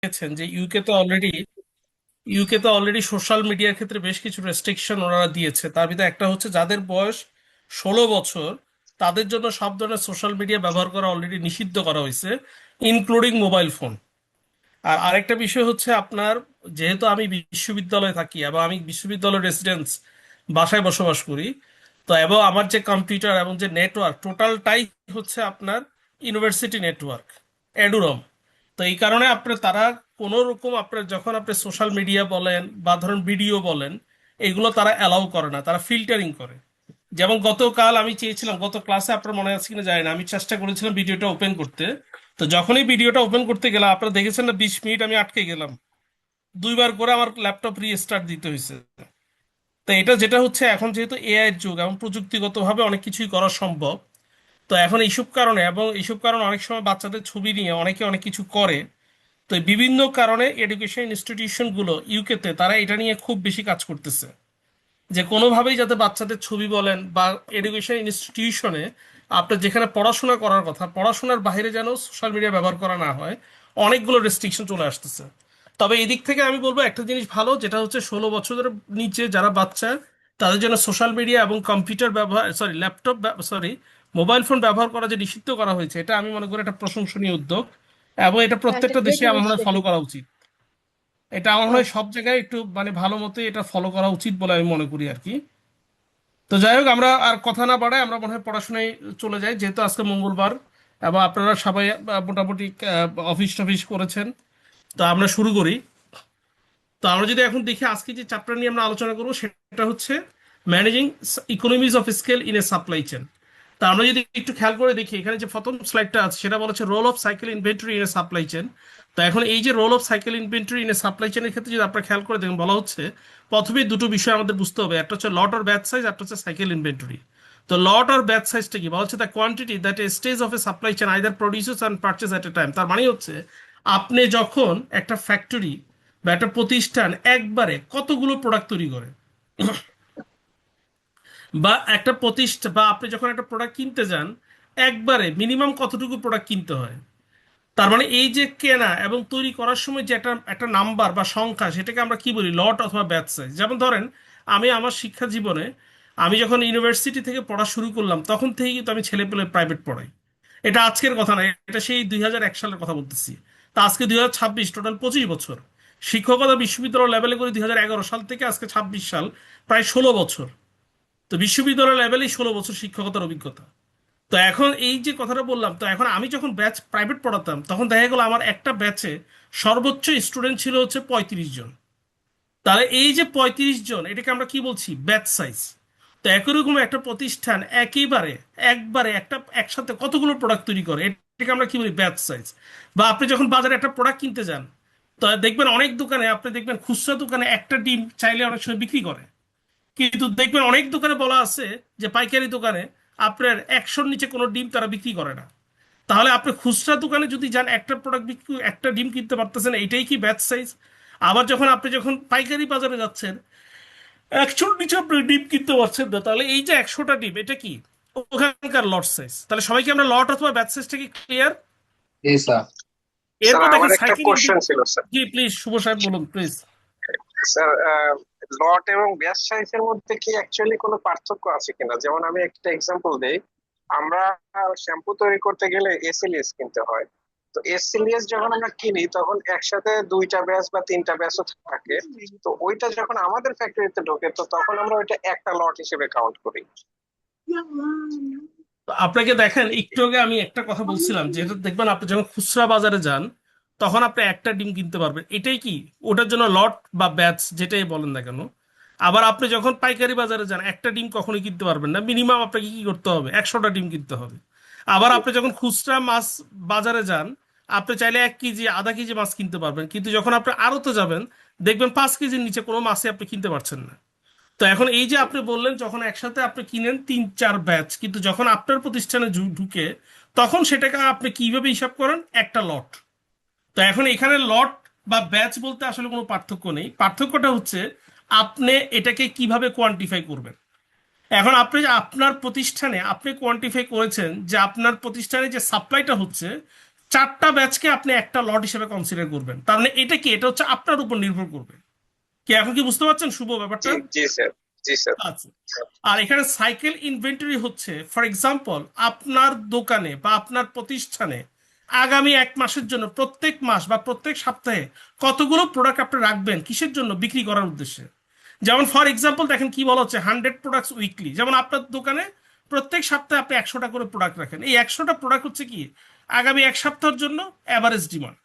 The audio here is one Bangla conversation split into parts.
দেখেছেন যে ইউকে তো অলরেডি সোশ্যাল মিডিয়ার ক্ষেত্রে বেশ কিছু রেস্ট্রিকশন ওনারা দিয়েছে। তার ভিতরে একটা হচ্ছে যাদের বয়স 16 বছর তাদের জন্য সব ধরনের সোশ্যাল মিডিয়া ব্যবহার করা অলরেডি নিষিদ্ধ করা হয়েছে, ইনক্লুডিং মোবাইল ফোন। আর আরেকটা বিষয় হচ্ছে আপনার, যেহেতু আমি বিশ্ববিদ্যালয়ে থাকি এবং আমি বিশ্ববিদ্যালয়ের রেসিডেন্স বাসায় বসবাস করি, তো এবং আমার যে কম্পিউটার এবং যে নেটওয়ার্ক টোটালটাই হচ্ছে আপনার ইউনিভার্সিটি নেটওয়ার্ক, এডুরম। তো এই কারণে আপনার তারা কোনো রকম আপনার যখন আপনি সোশ্যাল মিডিয়া বলেন বা ধরুন ভিডিও বলেন, এগুলো তারা অ্যালাউ করে না, তারা ফিল্টারিং করে। যেমন গতকাল আমি চেয়েছিলাম, গত ক্লাসে আপনার মনে আছে কিনা জানি না, আমি চেষ্টা করেছিলাম ভিডিওটা ওপেন করতে। তো যখনই ভিডিওটা ওপেন করতে গেলাম, আপনারা দেখেছেন না, 20 মিনিট আমি আটকে গেলাম, দুইবার করে আমার ল্যাপটপ রিস্টার্ট দিতে হয়েছে। তো এটা যেটা হচ্ছে, এখন যেহেতু এআই এর যুগ এবং প্রযুক্তিগতভাবে অনেক কিছুই করা সম্ভব, তো এখন এইসব কারণে এবং এইসব কারণে অনেক সময় বাচ্চাদের ছবি নিয়ে অনেকে অনেক কিছু করে। তো এই বিভিন্ন কারণে এডুকেশন ইনস্টিটিউশনগুলো ইউকেতে তারা এটা নিয়ে খুব বেশি কাজ করতেছে, যে কোনোভাবেই যাতে বাচ্চাদের ছবি বলেন বা এডুকেশন ইনস্টিটিউশনে আপনার যেখানে পড়াশোনা করার কথা, পড়াশোনার বাইরে যেন সোশ্যাল মিডিয়া ব্যবহার করা না হয়। অনেকগুলো রেস্ট্রিকশন চলে আসতেছে। তবে এদিক থেকে আমি বলবো একটা জিনিস ভালো, যেটা হচ্ছে 16 বছরের নিচে যারা বাচ্চা, তাদের জন্য সোশ্যাল মিডিয়া এবং কম্পিউটার ব্যবহার, sorry laptop, sorry mobile phone ব্যবহার করা যে নিষিদ্ধ করা হয়েছে, এটা আমি মনে করি একটা প্রশংসনীয় উদ্যোগ। এবং এটা হ্যাঁ, একটা প্রত্যেকটা গ্রেট দেশে আমার মনে হয় ফলো ইনিশিয়েটিভ। করা উচিত। এটা আমার মনে হ্যাঁ। হয় সব জায়গায় একটু মানে ভালো মতো এটা ফলো করা উচিত বলে আমি মনে করি আর কি। তো যাই হোক, আমরা আর কথা না বাড়াই, আমরা মনে হয় পড়াশোনায় চলে যাই, যেহেতু আজকে মঙ্গলবার এবং আপনারা সবাই মোটামুটি অফিস টফিস করেছেন। তো আমরা শুরু করি। তো আমরা যদি এখন দেখি আজকে যে চ্যাপ্টার নিয়ে আমরা আলোচনা করবো, সেটা হচ্ছে managing economies of scale in a supply chain. তা আমরা যদি একটু খেয়াল করে দেখি, এখানে যে প্রথম স্লাইডটা আছে সেটা বলেছে role of cycle inventory in a supply chain. তো এখন এই যে role of cycle inventory in a supply চেনের ক্ষেত্রে যদি আপনারা খেয়াল করে দেখেন, বলা হচ্ছে প্রথমে দুটো বিষয় আমাদের বুঝতে হবে, একটা হচ্ছে লট অর ব্যাচ সাইজ, একটা হচ্ছে সাইকেল ইনভেন্টরি। তো লট অর ব্যাচ সাইজটা কি বলা হচ্ছে, the quantity that a stage of A supply chain either produces and purchase at A time. তার মানে হচ্ছে আপনি যখন একটা ফ্যাক্টরি বা একটা প্রতিষ্ঠান একবারে কতগুলো প্রোডাক্ট তৈরি করে, বা একটা প্রতিষ্ঠান বা আপনি যখন একটা প্রোডাক্ট কিনতে যান, একবারে মিনিমাম কতটুকু প্রোডাক্ট কিনতে হয়। তার মানে এই যে কেনা এবং তৈরি করার সময় যে একটা একটা নাম্বার বা সংখ্যা, সেটাকে আমরা কি বলি, লট অথবা ব্যাচ সাইজ। যেমন ধরেন, আমি আমার শিক্ষা জীবনে আমি যখন ইউনিভার্সিটি থেকে পড়া শুরু করলাম, তখন থেকেই কিন্তু আমি ছেলে পেলে প্রাইভেট পড়াই। এটা আজকের কথা না, এটা সেই 2001 সালের কথা বলতেছি। তা আজকে 2026, টোটাল 25 বছর শিক্ষকতা বিশ্ববিদ্যালয় লেভেলে করে, 2011 সাল থেকে আজকে 26 সাল, প্রায় 16 বছর। তো বিশ্ববিদ্যালয় লেভেলেই 16 বছর শিক্ষকতার অভিজ্ঞতা। তো এখন এই যে কথাটা বললাম, তো এখন আমি যখন ব্যাচ প্রাইভেট পড়াতাম, তখন দেখা গেল আমার একটা ব্যাচে সর্বোচ্চ স্টুডেন্ট ছিল হচ্ছে 35 জন। তাহলে এই যে 35 জন, এটাকে আমরা কি বলছি, ব্যাচ সাইজ। তো একই রকম একটা প্রতিষ্ঠান একবারে একটা একসাথে কতগুলো প্রোডাক্ট তৈরি করে, এটাকে আমরা কি বলি, ব্যাচ সাইজ। বা আপনি যখন বাজারে একটা প্রোডাক্ট কিনতে যান, তো দেখবেন অনেক দোকানে, আপনি দেখবেন খুচরা দোকানে একটা ডিম চাইলে অনেক সময় বিক্রি করে, কিন্তু দেখবেন অনেক দোকানে বলা আছে যে পাইকারি দোকানে আপনার 100-র নিচে কোনো ডিম তারা বিক্রি করে না। তাহলে আপনি খুচরা দোকানে যদি যান, একটা প্রোডাক্ট বিক্রি, একটা ডিম কিনতে পারতেছেন, এটাই কি ব্যাচ সাইজ? আবার যখন আপনি পাইকারি বাজারে যাচ্ছেন, 100-র নিচে আপনি ডিম কিনতে পারছেন না, তাহলে এই যে 100টা ডিম, এটা কি ওখানকার লট সাইজ? তাহলে সবাইকে আমরা লট অথবা ব্যাচ সাইজটা কি ক্লিয়ার? জি স্যার। স্যার এরপর আমার দেখেন একটা সাইকেল কোশ্চেন ইনভেন্টরি। ছিল স্যার। জি প্লিজ, শুভ সাহেব বলুন প্লিজ। স্যার, লট এবং ব্যাচ সাইজের মধ্যে কি অ্যাকচুয়ালি কোনো পার্থক্য আছে কিনা? যেমন আমি একটা এক্সাম্পল দেই। আমরা শ্যাম্পু তৈরি করতে গেলে এসএলএস কিনতে হয়। তো এসএলএস যখন আমরা কিনি তখন একসাথে দুইটা ব্যাচ বা তিনটা ব্যাচও থাকে। তো ওইটা যখন আমাদের ফ্যাক্টরিতে ঢোকে তো তখন আমরা ওইটা একটা লট হিসেবে কাউন্ট করি। তো আপনাকে দেখেন, একটু আগে আমি একটা কথা বলছিলাম, যেটা দেখবেন আপনি যখন খুচরা বাজারে যান, তখন আপনি একটা ডিম কিনতে পারবেন, এটাই কি ওটার জন্য লট বা ব্যাচ যেটাই বলেন না কেন। আবার আপনি যখন পাইকারি বাজারে যান, একটা ডিম কখনোই কিনতে পারবেন না, মিনিমাম আপনাকে কি করতে হবে, 100টা ডিম কিনতে হবে। আবার আপনি যখন খুচরা মাছ বাজারে যান, আপনি চাইলে 1 কেজি আধা কেজি মাছ কিনতে পারবেন, কিন্তু যখন আপনি আড়তে যাবেন, দেখবেন 5 কেজির নিচে কোনো মাছই আপনি কিনতে পারছেন না। তো এখন এই যে আপনি বললেন, যখন একসাথে আপনি কিনেন 3-4 ব্যাচ, কিন্তু যখন আপনার প্রতিষ্ঠানে ঢুকে, তখন সেটাকে আপনি কিভাবে হিসাব করেন, একটা লট। তো এখন এখানে লট বা ব্যাচ বলতে আসলে কোনো পার্থক্য নেই, পার্থক্যটা হচ্ছে আপনি এটাকে কিভাবে কোয়ান্টিফাই করবেন। এখন আপনি আপনার প্রতিষ্ঠানে আপনি কোয়ান্টিফাই করেছেন যে আপনার প্রতিষ্ঠানে যে সাপ্লাইটা হচ্ছে, 4টা ব্যাচকে আপনি একটা লট হিসেবে কনসিডার করবেন। তার মানে এটা কি, এটা হচ্ছে আপনার উপর নির্ভর করবে। কি এখন কি বুঝতে পারছেন শুভ জি ব্যাপারটা? জি স্যার, জি স্যার। আচ্ছা। আর এখানে সাইকেল ইনভেন্টরি হচ্ছে ফর এক্সাম্পল আপনার দোকানে বা আপনার প্রতিষ্ঠানে আগামী 1 মাসের জন্য প্রত্যেক মাস বা প্রত্যেক সপ্তাহে কতগুলো প্রোডাক্ট আপনি রাখবেন, কিসের জন্য? বিক্রি করার উদ্দেশ্যে। যেমন ফর এক্সাম্পল দেখেন কি বলা হচ্ছে 100 প্রোডাক্টস উইকলি। যেমন আপনার দোকানে প্রত্যেক সপ্তাহে আপনি 100টা করে প্রোডাক্ট রাখেন, এই 100টা প্রোডাক্ট হচ্ছে কি আগামী 1 সপ্তাহের জন্য অ্যাভারেজ ডিমান্ড।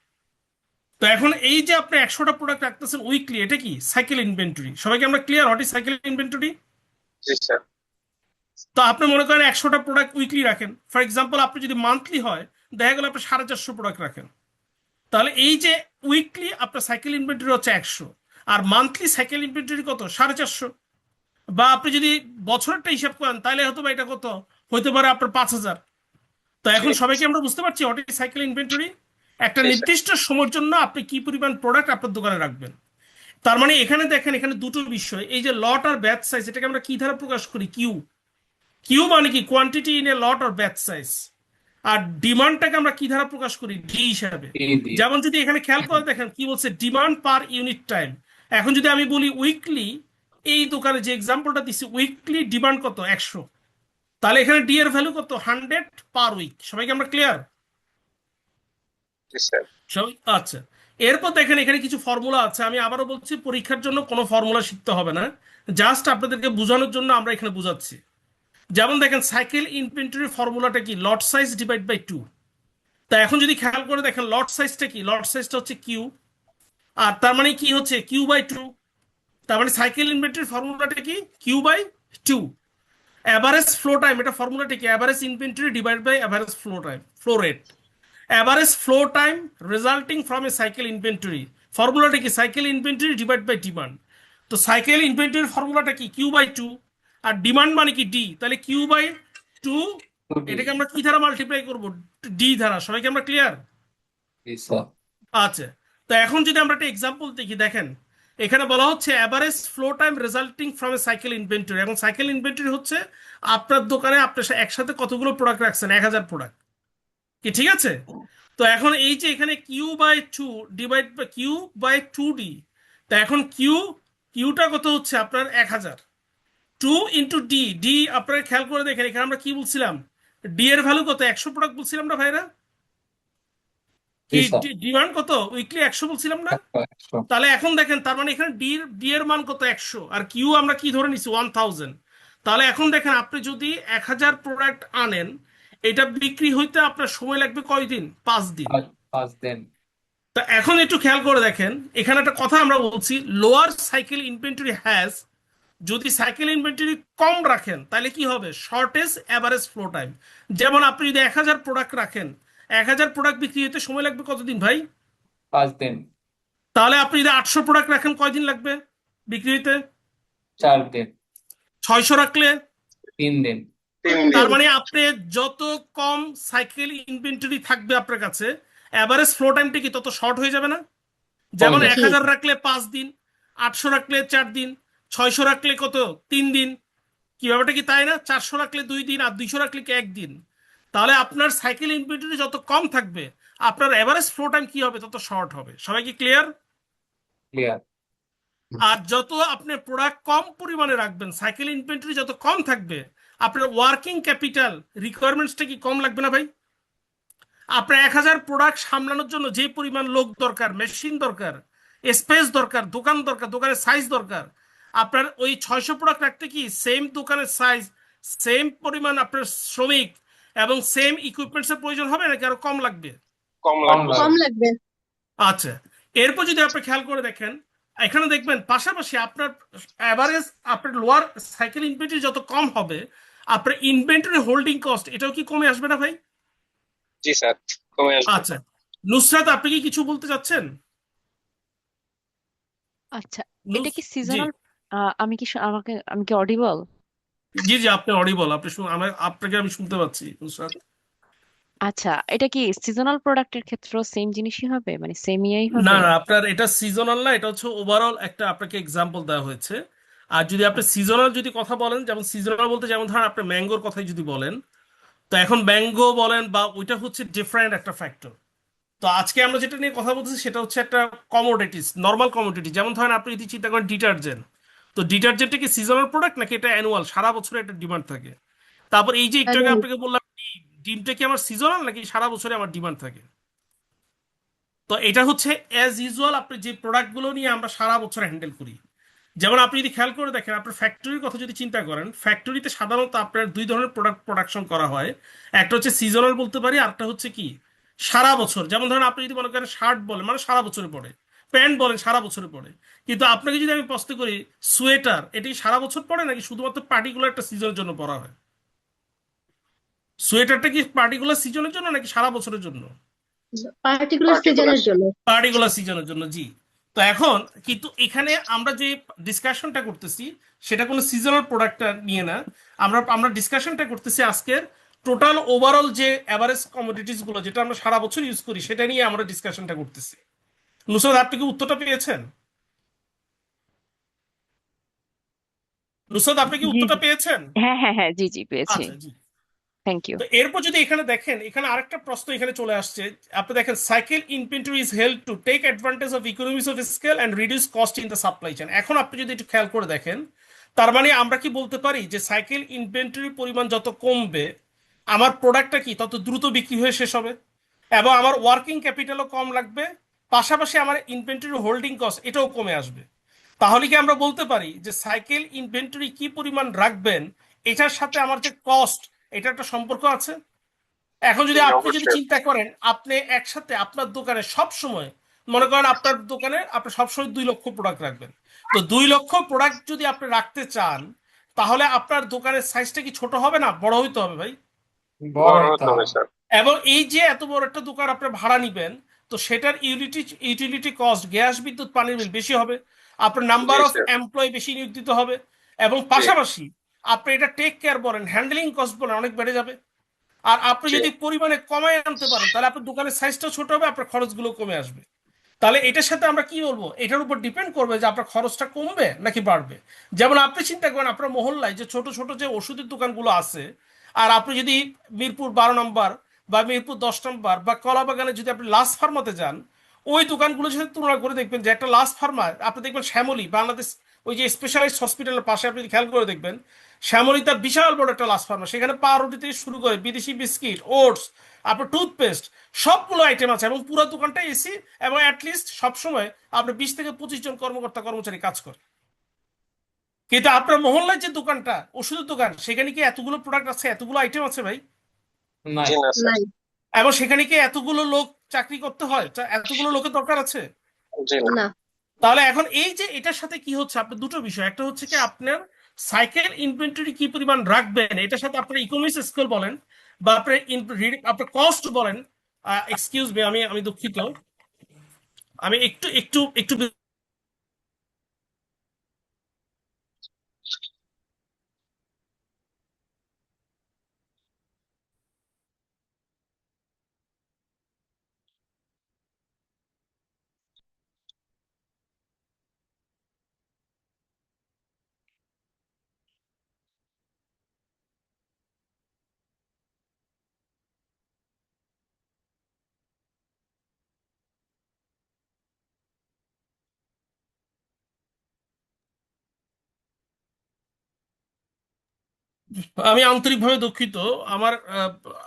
তো এখন এই যে আপনি 100টা প্রোডাক্ট রাখতেছেন উইকলি, এটা কি সাইকেল ইনভেন্টরি। সবাইকে আমরা clear what is cycle inventory? G sir. তো আপনি মনে করেন 100টা প্রোডাক্ট উইকলি রাখেন, ফর এক্সাম্পল আপনি যদি মান্থলি হয় দেখা গেল আপনি 450 প্রোডাক্ট রাখেন। তাহলে এই যে উইকলি আপনার সাইকেল ইনভেন্টরি হচ্ছে 100, আর মান্থলি সাইকেল ইনভেন্টরি কত 450। বা আপনি যদি বছরেরটা হিসাব করেন তাহলে হয়তো বা এটা কত হইতে পারে আপনার 5000। তো জি এখন সবাইকে আমরা বুঝতে পারছি হোয়াট ইজ সাইকেল ইনভেন্টরি। একটা জি স্যার। নির্দিষ্ট সময়ের জন্য আপনি কি পরিমাণ প্রোডাক্ট আপনার দোকানে রাখবেন। তার মানে এখানে দেখেন, এখানে দুটো বিষয়, এই যে লট আর ব্যাচ সাইজ, এটাকে আমরা কি দ্বারা প্রকাশ করি? কিউ। কিউ মানে কি quantity in a lot or batch size. আর ডিমান্ডটাকে আমরা কি দ্বারা প্রকাশ করি? ডি হিসাবে। এই দিয়ে। যেমন যদি এখানে খেয়াল করে দেখেন কি বলছে, ডিমান্ড পার ইউনিট টাইম। এখন যদি আমি বলি উইকলি, এই দোকানে যে এক্সাম্পলটা দিচ্ছি উইকলি ডিমান্ড কত 100, তাহলে এখানে ডি এর ভ্যালু কত 100 পার উইক। সবাইকে আমরা ক্লিয়ার? জি স্যার। সবাই আচ্ছা। এরপর দেখেন এখানে কিছু ফর্মুলা আছে, আমি আবারও বলছি পরীক্ষার জন্য কোনো ফর্মুলা শিখতে হবে না, জাস্ট আপনাদেরকে বোঝানোর জন্য আমরা এখানে বোঝাচ্ছি। যেমন দেখেন সাইকেল ইনভেন্টরি ফর্মুলাটা কি, লট সাইজ ডিভাইড বাই 2। তা এখন যদি খেয়াল করে দেখেন লট সাইজটা কি, লট সাইজটা হচ্ছে কিউ। আর তার মানে কি হচ্ছে কিউ বাই 2। তার মানে সাইকেল ইনভেন্টরি ফর্মুলাটা কি, Q by 2। Average flow time, এটা ফর্মুলাটা কি, average inventory divide by average flow time, flow rate. Average flow time resulting from a cycle inventory, ফর্মুলাটা কি cycle inventory divide by demand. তো সাইকেল ইনভেন্টরির ফর্মুলাটা কি কিউ বাই 2, আর ডিমান্ড মানে কি ডি, তাহলে কিউ বাই 2। টুটি। এটাকে আমরা কি দ্বারা মাল্টিপ্লাই করবো? ডি দ্বারা। সবাইকে আমরা ক্লিয়ার? জি স্যার। আচ্ছা। তো এখন যদি আমরা একটা এক্সাম্পল দেখি, দেখেন এখানে বলা হচ্ছে average flow time resulting from a cycle inventory. এবং সাইকেল ইনভেন্টরি হচ্ছে আপনার দোকানে আপনি একসাথে কতগুলো প্রোডাক্ট রাখছেন, 1000 প্রোডাক্ট। কি ঠিক আছে? তো এখন এই যে এখানে Q by 2 divide by Q by 2 D. তা এখন কিউটা কত হচ্ছে আপনার 1000, 2 ইন্টু ডি। ডি আপনারা খেয়াল করে দেখেন এখানে আমরা কি বলছিলাম, ডি এর ভ্যালু কত 100 প্রোডাক্ট বলছিলাম না ভাইরা? জি কি স্যার। ডিমান্ড কত উইকলি 100 বলছিলাম না? 100 100। তাহলে এখন দেখেন তার মানে এখানে ডি এর মান কত 100, আর কিউ আমরা কি ধরে নিছি 1000। তাহলে এখন দেখেন আপনি যদি 1000 প্রোডাক্ট আনেন, এটা বিক্রি হইতে আপনার সময় লাগবে কয়দিন? 5 দিন। 5 দিন। তা এখন একটু খেয়াল করে দেখেন এখানে একটা কথা আমরা বলছি, লোয়ার সাইকেল ইনভেন্টরি হ্যাজ, যদি সাইকেল ইনভেন্টরি কম রাখেন তাহলে কি হবে? Shortage average flow time. যেমন আপনি যদি 1000 প্রোডাক্ট রাখেন, 1000 প্রোডাক্ট বিক্রি হতে সময় লাগবে কতদিন ভাই? 5 দিন। তাহলে আপনি যদি 800 প্রোডাক্ট রাখেন কয়দিন লাগবে বিক্রি হতে? 4 দিন। 600 রাখলে? 3 দিন। 3 দিন। তার মানে আপনি যত কম সাইকেল ইনভেন্টরি থাকবে আপনার কাছে, অ্যাভারেজ ফ্লো টাইমটা কি তত শর্ট হয়ে যাবে না? কমে যেমন যাবে। 1000 রাখলে 5 দিন, 800 রাখলে 4 দিন, 600 রাখলে কত 3 দিন। কি ব্যাপারটা কি তাই না? 400 রাখলে 2 দিন, আর 200 রাখলে কি 1 দিন। তাহলে আপনার সাইকেল ইনভেন্টরি যত কম থাকবে আপনার এভারেজ ফ্লো টাইম কি হবে? তত শর্ট হবে। সবাই কি ক্লিয়ার? ক্লিয়ার। আর যত আপনি প্রোডাক্ট কম পরিমাণে রাখবেন, সাইকেল ইনভেন্টরি যত কম থাকবে, আপনার ওয়ার্কিং ক্যাপিটাল রিকোয়ারমেন্টসটা কি কম লাগবে না ভাই? আপনার 1000 প্রোডাক্ট সামলানোর জন্য যে পরিমাণ লোক দরকার, মেশিন দরকার, স্পেস দরকার, দোকান দরকার, দোকানের সাইজ দরকার, আপনার ওই 600 প্রোডাক্ট রাখতে কি সেম দোকানের সাইজ, সেম পরিমাণ আপনার শ্রমিক এবং সেম ইকুইপমেন্টস এর প্রয়োজন হবে নাকি আরো কম লাগবে? কম কম লাগবে। কম লাগবে। লাগবে। আচ্ছা। এরপর যদি আপনি খেয়াল করে দেখেন এখানে দেখবেন পাশাপাশি আপনার অ্যাভারেজ আপনার লোয়ার সাইকেল ইনভেন্টরি যত কম হবে আপনার ইনভেন্টরি হোল্ডিং কস্ট এটাও কি কমে আসবে না ভাই? জি স্যার, কমে আসবে। আচ্ছা। নুসরাত আপনি কি কিছু বলতে চাচ্ছেন? আচ্ছা, এটা কি জি সিজনাল? আমি কি অডিবল? জি জি, আপনি অডিবল, আপনি আপনাকে আমি শুনতে পাচ্ছি নুসরাত। আচ্ছা, এটা কি সিজনাল প্রোডাক্টের ক্ষেত্রেও সেম জিনিসই হবে, মানে সেম ইয়েই না হবে? না, আপনার এটা সিজনাল না, এটা হচ্ছে ওভারঅল একটা আপনাকে এক্সাম্পল দেওয়া হয়েছে। আর যদি আপনি সিজনাল যদি কথা বলেন, যেমন সিজনাল বলতে যেমন ধরেন আপনি ম্যাঙ্গোর কথাই যদি বলেন, তো এখন ম্যাঙ্গো বলেন বা ওইটা হচ্ছে ডিফারেন্ট একটা ফ্যাক্টর। তো আজকে আমরা যেটা নিয়ে কথা বলতেছি সেটা হচ্ছে একটা কমোডিটিস, নর্মাল কমোডিটি। যেমন ধরেন আপনি যদি চিন্তা করেন ডিটারজেন্ট, তো ডিটারজেন্টটা কি সিজনাল প্রোডাক্ট নাকি এটা অ্যানুয়াল, সারা বছর একটা ডিমান্ড থাকে? তারপর এই যে একটু আগে Annual। আপনাকে বললাম ডিমটা কি আমার সিজনাল নাকি সারা বছরে আমার ডিমান্ড থাকে? তো এটা হচ্ছে অ্যাজ ইউজুয়াল আপনি যে প্রোডাক্টগুলো নিয়ে আমরা সারা বছর হ্যান্ডেল করি। যেমন আপনি যদি খেয়াল করে দেখেন, আপনার ফ্যাক্টরির কথা যদি চিন্তা করেন, ফ্যাক্টরিতে সাধারণত আপনার দুই ধরনের প্রোডাক্ট প্রোডাকশন করা হয়। একটা হচ্ছে সিজনাল বলতে পারি, আরটা হচ্ছে কি সারা বছর। যেমন ধরেন আপনি যদি মনে করেন শার্ট বলেন মানে সারা বছরে পরে, প্যান্ট বলেন সারা বছরে পরে। কিন্তু আপনাকে যদি আমি প্রশ্ন করি সোয়েটার, এটি সারা বছর পরে নাকি শুধুমাত্র পার্টিকুলার একটা সিজনের জন্য পরা হয়? সোয়েটারটা কি পার্টিকুলার সিজনের জন্য নাকি সারা বছরের জন্য? Particular particular. সিজনের জন্য। পার্টিকুলার সিজনের জন্য, জি। তো এখন কিন্তু এখানে আমরা যে ডিসকাশনটা করতেছি সেটা কোনো সিজনাল প্রোডাক্টটা নিয়ে না। আমরা আমরা ডিসকাশনটা করতেছি আজকের টোটাল ওভারঅল যে অ্যাভারেজ কমোডিটিস গুলো যেটা আমরা সারা বছর ইউজ করি সেটা নিয়ে আমরা ডিসকাশনটা করতেছি। নুসরাত, আপনি কি উত্তরটা পেয়েছেন? নুসরাত, আপনি কি জি উত্তরটা জি, পেয়েছেন? হ্যাঁ হ্যাঁ হ্যাঁ, জি জি পেয়েছি। আচ্ছা, জি। Thank you. তো এরপর যদি এখানে দেখেন, এখানে আরেকটা প্রশ্ন এখানে চলে আসছে। আপনি দেখেন cycle inventory is help to take advantage of economies of scale and reduce cost in the supply chain. এখন আপনি যদি একটু খেয়াল করে দেখেন, তার মানে আমরা কি বলতে পারি যে সাইকেল ইনভেন্টরির পরিমাণ যত কমবে আমার প্রোডাক্টটা কি তত দ্রুত বিক্রি হয়ে শেষ হবে, এবং আমার ওয়ার্কিং ক্যাপিটালও কম লাগবে, পাশাপাশি আমার ইনভেন্টরি হোল্ডিং কস্ট এটাও কমে আসবে। তাহলে কি আমরা বলতে পারি যে সাইকেল ইনভেন্টরি কি পরিমাণ রাখবেন এটার সাথে আমার যে কস্ট, এটা একটা সম্পর্ক আছে? এখন যদি জি, আপনি যদি অবশ্যই। চিন্তা করেন আপনি একসাথে আপনার দোকানে সব সময়, মনে করেন আপনার দোকানে আপনি সবসময় 2 লক্ষ প্রোডাক্ট রাখবেন, তো 2 লক্ষ প্রোডাক্ট যদি আপনি রাখতে চান তাহলে আপনার দোকানের সাইজটা কি ছোট হবে না বড় হইতে হবে ভাই? বড় বড় হতে হতে হবে হবে। স্যার। এবং এই যে এত বড় একটা দোকান আপনি ভাড়া নিবেন, তো সেটার ইউটিলিটি কস্ট, গ্যাস বিদ্যুৎ পানির বিল বেশি হবে, আপনার নাম্বার জি অফ স্যার। এমপ্লয় বেশি নিয়োগ দিতে হবে, এবং জি। পাশাপাশি আপনি এটা টেক কেয়ার বলেন, হ্যান্ডলিং কস্ট বলেন, অনেক বেড়ে যাবে। আর আপনি জি। যদি পরিমাণে কমায় আনতে পারেন তাহলে আপনার দোকানের সাইজটা ছোট হবে, আপনার খরচগুলো কমে আসবে। তাহলে এটার সাথে আমরা কি বলবো, এটার উপর ডিপেন্ড করবে যে আপনার খরচটা কমবে নাকি বাড়বে। যেমন আপনি চিন্তা করেন আপনার মহল্লায় যে ছোট ছোট যে ওষুধের দোকানগুলো আছে, আর আপনি যদি মিরপুর 12 নম্বর বা মিরপুর 10 নম্বর বা কলাবাগানে যদি আপনি লাস্ট ফার্মাতে যান, ওই দোকানগুলোর সাথে তুলনা করে দেখবেন যে একটা লাস্ট ফার্মা আপনি দেখবেন শ্যামলী বাংলাদেশ ওই যে স্পেশালাইজড হসপিটালের পাশে আপনি খেয়াল করে দেখবেন শ্যামলী তার বিশাল বড় একটা লাস্ট ফার্মা, সেখানে পাউরুটি থেকে শুরু করে বিদেশি বিস্কিট, ওটস, আপনার টুথপেস্ট, সবগুলো আইটেম আছে, এবং পুরো দোকানটা এসি, এবং অ্যাটলিস্ট সবসময় আপনার 20 থেকে 25 জন কর্মকর্তা কর্মচারী কাজ করে। কিন্তু আপনার মহল্লায় যে দোকানটা ওষুধের দোকান, সেখানে কি এতগুলো প্রোডাক্ট আছে, এতগুলো আইটেম আছে ভাই? নাই। জি না স্যার। নাই। এবং সেখানে কি এতগুলো লোক চাকরি করতে হয়, এতগুলো লোকের দরকার আছে? জি না। না। তাহলে এখন এই যে এটার সাথে কি হচ্ছে, আপনার দুটো বিষয়, একটা হচ্ছে কি আপনার সাইকেল ইনভেন্টরি কি পরিমাণ রাখবেন, এটার সাথে আপনার ইকোনমিক্স স্কেল বলেন বা আপনার আপনার কস্ট বলেন। এক্সকিউজ মি, আমি আমি দুঃখিত, আমি একটু একটু একটু আমি আন্তরিকভাবে দুঃখিত। আমার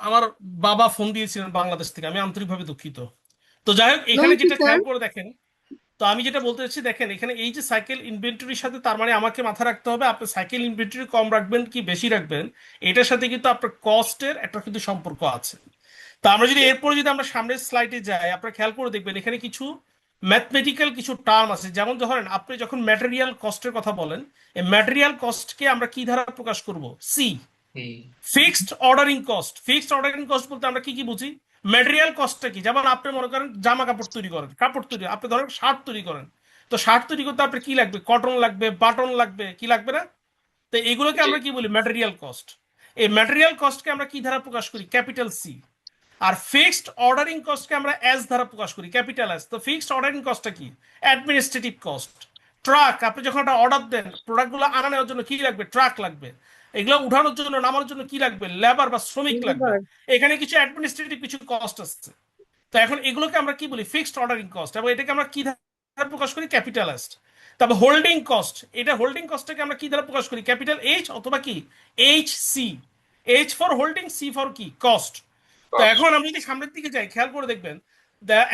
আমার বাবা ফোন দিয়েছিলেন বাংলাদেশ থেকে, আমি আন্তরিকভাবে দুঃখিত। তো যাই হোক, নো এখানে ইস্যু যেটা স্যার। খেয়াল করে দেখেন, তো আমি যেটা বলতে চাচ্ছি দেখেন, এখানে এই যে সাইকেল ইনভেন্টরির সাথে তার মানে আমাকে মাথা রাখতে হবে আপনি সাইকেল ইনভেন্টরি কম রাখবেন কি বেশি রাখবেন, এটার সাথে কিন্তু আপনার কস্টের একটা কিন্তু সম্পর্ক আছে। তো আমরা যদি এরপর যদি আমরা সামনের স্লাইডে যাই, আপনারা খেয়াল করে দেখবেন এখানে কিছু ম্যাথমেটিক্যাল কিছু টার্ম আছে। যেমন ধরেন আপনি যখন ম্যাটেরিয়াল কস্টের কথা বলেন, এই ম্যাটেরিয়াল কস্টকে আমরা কি দ্বারা প্রকাশ করব? সি। এই fixed ordering cost, fixed ordering cost বলতে আমরা কি কি বুঝি? ম্যাটেরিয়াল কস্টটা কি, যেমন আপনি মনে করেন জামা কাপড় তৈরি করেন, কাপড় তৈরি, আপনি ধরেন শার্ট তৈরি করেন, তো শার্ট তৈরি করতে আপনার কি লাগবে? কটন লাগবে, বাটন লাগবে, কি লাগবে না? তো এগুলোকে জি। আমরা কি বলি? Material cost. এই ম্যাটেরিয়াল কস্টকে আমরা কি দ্বারা প্রকাশ করি? Capital C. আর ফিক্সড অর্ডারিং কস্টকে আমরা এস দ্বারা প্রকাশ করি, ক্যাপিটাল এস। তো ফিক্সড অর্ডারিং কস্টটা কি? Administrative cost. ট্রাক, আপনি যখন একটা অর্ডার দেন প্রোডাক্টগুলো আনা নেওয়ার জন্য কি লাগবে? ট্রাক লাগবে। এগুলো উঠানোর জন্য নামানোর জন্য কি লাগবে? লেবার বা শ্রমিক লাগবে। লেবার। এখানে কিছু অ্যাডমিনিস্ট্রেটিভ কিছু কস্ট আছে। তো এখন এগুলোকে আমরা কি বলি, ফিক্সড অর্ডারিং কস্ট, এবং এটাকে আমরা কি দ্বারা প্রকাশ করি, ক্যাপিটালাইজড। তারপর হোল্ডিং কস্ট, এটা হোল্ডিং কস্টটাকে আমরা কি দ্বারা প্রকাশ করি, ক্যাপিটাল এইচ অথবা কি H C, H for holding, C for কি কস্ট। তো এখন আমরা যদি সামনের দিকে যাই, খেয়াল করে দেখবেন,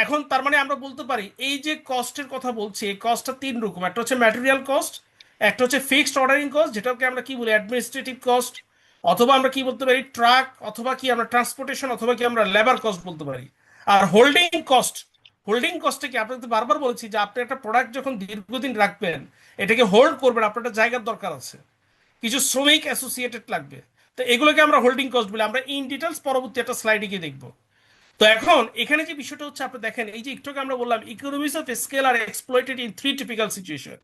এখন তার মানে আমরা বলতে পারি এই যে কস্টের কথা বলছি, এই কস্টটা তিন রকম। একটা হচ্ছে ম্যাটেরিয়াল কস্ট, একটা হচ্ছে ফিক্সড অর্ডারিং কস্ট, যেটাকে আমরা কি বলি অ্যাডমিনিস্ট্রেটিভ কস্ট, অথবা আমরা কি বলতে পারি ট্রাক, অথবা কি আমরা ট্রান্সপোর্টেশন, অথবা কি আমরা লেবার কস্ট বলতে পারি। আর হোল্ডিং কস্ট, হোল্ডিং কস্টে কি আপনাকে বারবার বলেছি যে আপনি একটা প্রোডাক্ট যখন দীর্ঘদিন রাখবেন, এটাকে হোল্ড করবেন, আপনার একটা জায়গার দরকার আছে, কিছু শ্রমিক অ্যাসোসিয়েটেড লাগবে। তো এগুলোকে আমরা হোল্ডিং কস্ট বলি। আমরা ইন ডিটেলস পরবর্তী একটা স্লাইডে গিয়ে দেখবো। তো এখন এখানে যে বিষয়টা হচ্ছে, আপনি দেখেন এই যে একটু আগে আমরা বললাম ইকোনমিস অফ স্কেল আর exploited in three typical situation.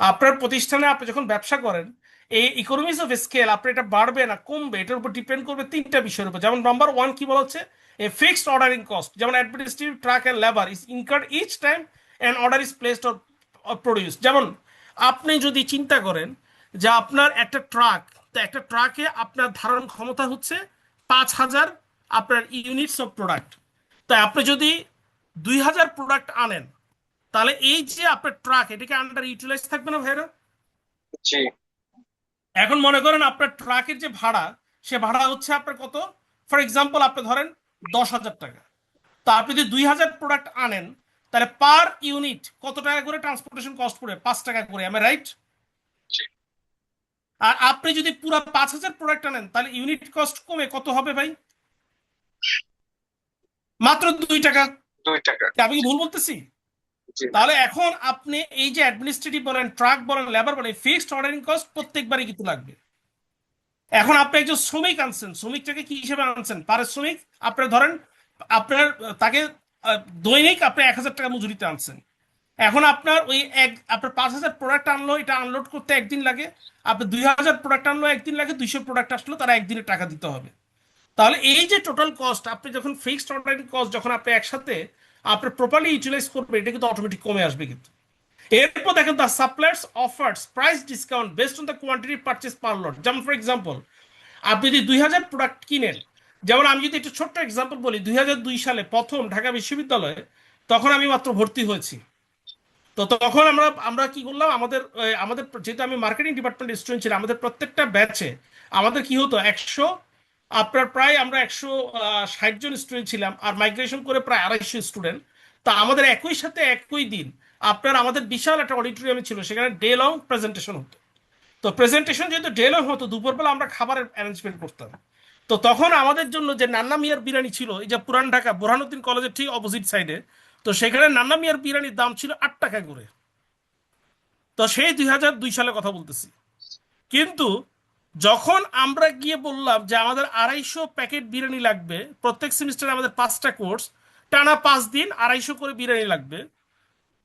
আপনার প্রতিষ্ঠানে আপনি যখন ব্যবসা করেন, এই ইকোনমিস অফ স্কেল আপনার এটা বাড়বে না কমবে, এটার উপর ডিপেন্ড করবে তিনটা বিষয়ের উপর। যেমন নাম্বার ওয়ান কি বলা হচ্ছে, এ ফিক্সড অর্ডারিং কস্ট, যেমন administrative truck and labour is incurred each time an order is placed or produce. যেমন আপনি যদি চিন্তা করেন যে আপনার একটা ট্রাক, তো একটা ট্রাকে আপনার ধারণ ক্ষমতা হচ্ছে 5,000 আপনার ইউনিটস অফ প্রোডাক্ট। তাই আপনি যদি 2,000 প্রোডাক্ট আনেন, তাহলে এই যে আপনার ট্রাক, এটাকে আন্ডার ইউটিলাইজ থাকবে না ভাইরা? জি। এখন মনে করেন আপনার ট্রাকের যে ভাড়া, সে ভাড়া হচ্ছে আপনার কত, ফর এক্সাম্পল আপনি ধরেন 10,000 টাকা। তা আপনি যদি 2,000 প্রোডাক্ট আনেন, তাহলে পার ইউনিট কত টাকা করে ট্রান্সপোর্টেশন কস্ট পড়ে, 5 টাকা করে, আমি রাইট? জি। আর আপনি যদি পুরো 5,000 প্রোডাক্ট আনেন, তাহলে ইউনিট কস্ট কমে কত হবে ভাই, মাত্র 2 টাকা। 2 টাকা। আমি কি ভুল বলতেছি? জি। তাহলে এখন আপনি এই যে অ্যাডমিনিস্ট্রেটিভ বলেন, ট্রাক বলেন, লেবার বলেন, ফিক্সড অর্ডারিং কস্ট প্রত্যেকবারই কিন্তু লাগবে। এখন আপনি একজন শ্রমিক আনছেন, শ্রমিকটাকে কি হিসেবে আনছেন, পারিশ্রমিক। আপনার ধরেন আপনার তাকে দৈনিক আপনি 1,000 টাকা মজুরিতে আনছেন। এখন আপনার ওই আপনার 5,000 প্রোডাক্ট আনলো, এটা আনলোড করতে একদিন লাগে। আপনি 2,000 প্রোডাক্ট আনলো একদিন লাগে, 200 প্রোডাক্ট আসলো, তারা একদিনে টাকা দিতে হবে। তাহলে এই যে টোটাল কস্ট, আপনি যখন ফিক্সড অর্ডারিং কস্ট যখন আপনি একসাথে আপনি প্রপারলি ইউটিলাইজ করবেন, এটা কিন্তু অটোমেটিক কমে আসবে কিন্তু। এরপর দেখেন the suppliers offers price discount based on the quantity purchase per lot. যেমন ফর এক্সাম্পল, আপনি যদি 2,000 প্রোডাক্ট কিনেন, যেমন আমি যদি একটু ছোট্ট এক্সাম্পল বলি, 2002 সালে প্রথম ঢাকা বিশ্ববিদ্যালয়ে তখন আমি মাত্র ভর্তি হয়েছি। তো তখন আমরা আমরা কি করলাম, আমাদের যেহেতু আমি মার্কেটিং ডিপার্টমেন্ট স্টুডেন্ট ছিলাম, আমাদের প্রত্যেকটা ব্যাচে আমাদের কি হতো, আপনার প্রায় আমরা 160 জন স্টুডেন্ট ছিলাম, আর মাইগ্রেশন করে প্রায় 250 স্টুডেন্ট। তা আমাদের একই সাথে একই দিন আমাদের বিশাল একটা অডিটোরিয়ামে ছিল, সেখানে ডে লং প্রেজেন্টেশন হতো। তো প্রেজেন্টেশন যেহেতু ডে লং হতো, দুপুরবেলা আমরা খাবারের অ্যারেঞ্জমেন্ট করতাম। তো তখন আমাদের জন্য যে নান্না মিয়ার বিরিয়ানি ছিল, এই যে পুরান ঢাকা বোরহানুদ্দিন কলেজের ঠিক অপোজিট সাইডে, তো সেখানে নান্না মিয়ার বিরিয়ানির দাম ছিল 8 টাকা করে। তো সেই 2002 সালে কথা বলতেছি। কিন্তু যখন আমরা গিয়ে বললাম যে আমাদের 250 প্যাকেট বিরিয়ানি লাগবে, প্রত্যেক সেমিস্টারে আমাদের 5টা কোর্স, টানা 5 দিন 250 করে বিরিয়ানি লাগবে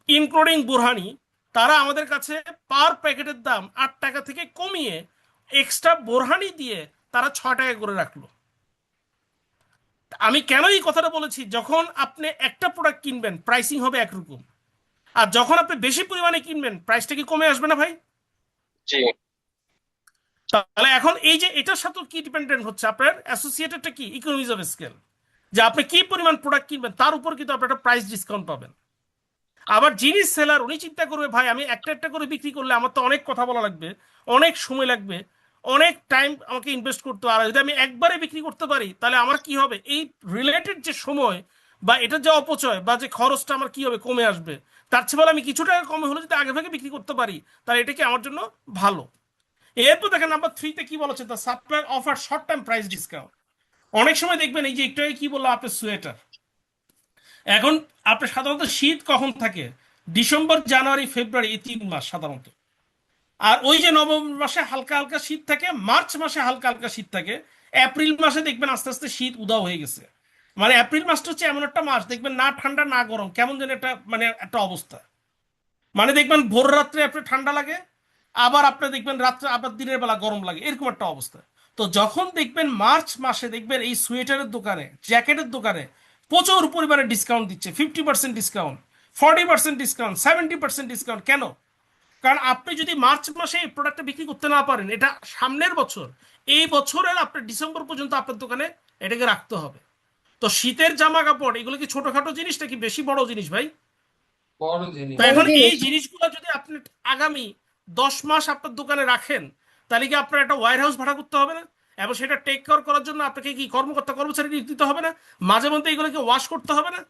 ইনক্লুডিং বুরহানি, তারা আমাদের কাছে পার প্যাকেটের দাম 8 টাকা থেকে কমিয়ে এক্সট্রা বোরহানি দিয়ে তারা 6 টাকা করে রাখলো। আমি কেন এই কথাটা বলেছি, যখন আপনি একটা প্রোডাক্ট কিনবেন প্রাইসিং হবে একরকম, আর যখন আপনি বেশি পরিমাণে কিনবেন প্রাইসটা কি কমে আসবে না ভাই? জি। তাহলে এখন এই যে এটার সাথে কি ডিপেন্ডেন্ট হচ্ছে, আপনার অ্যাসোসিয়েটেডটা কি ইকোনমিজ অফ স্কেল, যে আপনি কি পরিমাণ প্রোডাক্ট কিনবেন তার উপর কিন্তু আপনি একটা প্রাইস ডিসকাউন্ট পাবেন। আবার যিনি সেলার, উনি চিন্তা করবে ভাই আমি একটা একটা করে বিক্রি করলে আমার তো অনেক কথা বলা লাগবে, অনেক সময় লাগবে, অনেক টাইম আমাকে ইনভেস্ট করতে হবে। আর যদি আমি একবারে বিক্রি করতে পারি, তাহলে আমার কি হবে, এই রিলেটেড যে সময় বা এটার যে অপচয় বা যে খরচটা আমার কি হবে, কমে আসবে। তার চেয়ে বলে আমি কিছু টাকা কমে হলে যদি আগে ভাগে বিক্রি করতে পারি, তাহলে এটা কি আমার জন্য ভালো। এরপর দেখেন নাম্বার 3-তে কি বলা হচ্ছে, the supplier offer short time price discount. অনেক সময় দেখবেন এই যে একটু আগে কি বললাম আপনার সোয়েটার, এখন আপনার সাধারণত শীত কখন থাকে, ডিসেম্বর জানুয়ারি ফেব্রুয়ারি, এই 3 মাস সাধারণত। আর ওই যে নভেম্বর মাসে হালকা হালকা শীত থাকে, মার্চ মাসে হালকা হালকা শীত থাকে, এপ্রিল মাসে দেখবেন আস্তে আস্তে শীত উদাও হয়ে গেছে। মানে এপ্রিল মাসটা হচ্ছে এমন একটা মাস দেখবেন না ঠান্ডা না গরম, কেমন যেন একটা মানে একটা অবস্থা। মানে দেখবেন ভোর রাত্রে আপনার ঠান্ডা লাগে, আবার আপনি দেখবেন রাত্রে আবার দিনের বেলা গরম লাগে, এরকম একটা অবস্থা। তো যখন দেখবেন মার্চ মাসে দেখবেন এই সোয়েটারের দোকানে, জ্যাকেটের দোকানে প্রচুর পরিমাণে ডিসকাউন্ট দিচ্ছে, 50% ডিসকাউন্ট, 40% ডিসকাউন্ট, 70% ডিসকাউন্ট। কেন? কারণ আপনি যদি মার্চ মাসে এই প্রোডাক্টটা বিক্রি করতে না পারেন, এটা সামনের বছর, এই বছরের আপনার ডিসেম্বর পর্যন্ত আপনার দোকানে এটাকে রাখতে হবে। তো শীতের জামা কাপড় এগুলো কি ছোটখাটো জিনিস নাকি বেশি বড় জিনিস ভাই? বড় জিনিস। তো বড় এখন এই জিনিস। জিনিসগুলো যদি আপনি আগামী 10 মাস আপনার দোকানে রাখেন, তাহলে কি আপনার একটা ওয়্যার হাউস ভাড়া করতে হবে না? এবং সেটা টেক কেয়ার করার জন্য আপনাকে কি কর্মকর্তা কর্মচারী নিয়োগ দিতে হবে না? মাঝে মধ্যে এগুলোকে ওয়াশ করতে হবে না?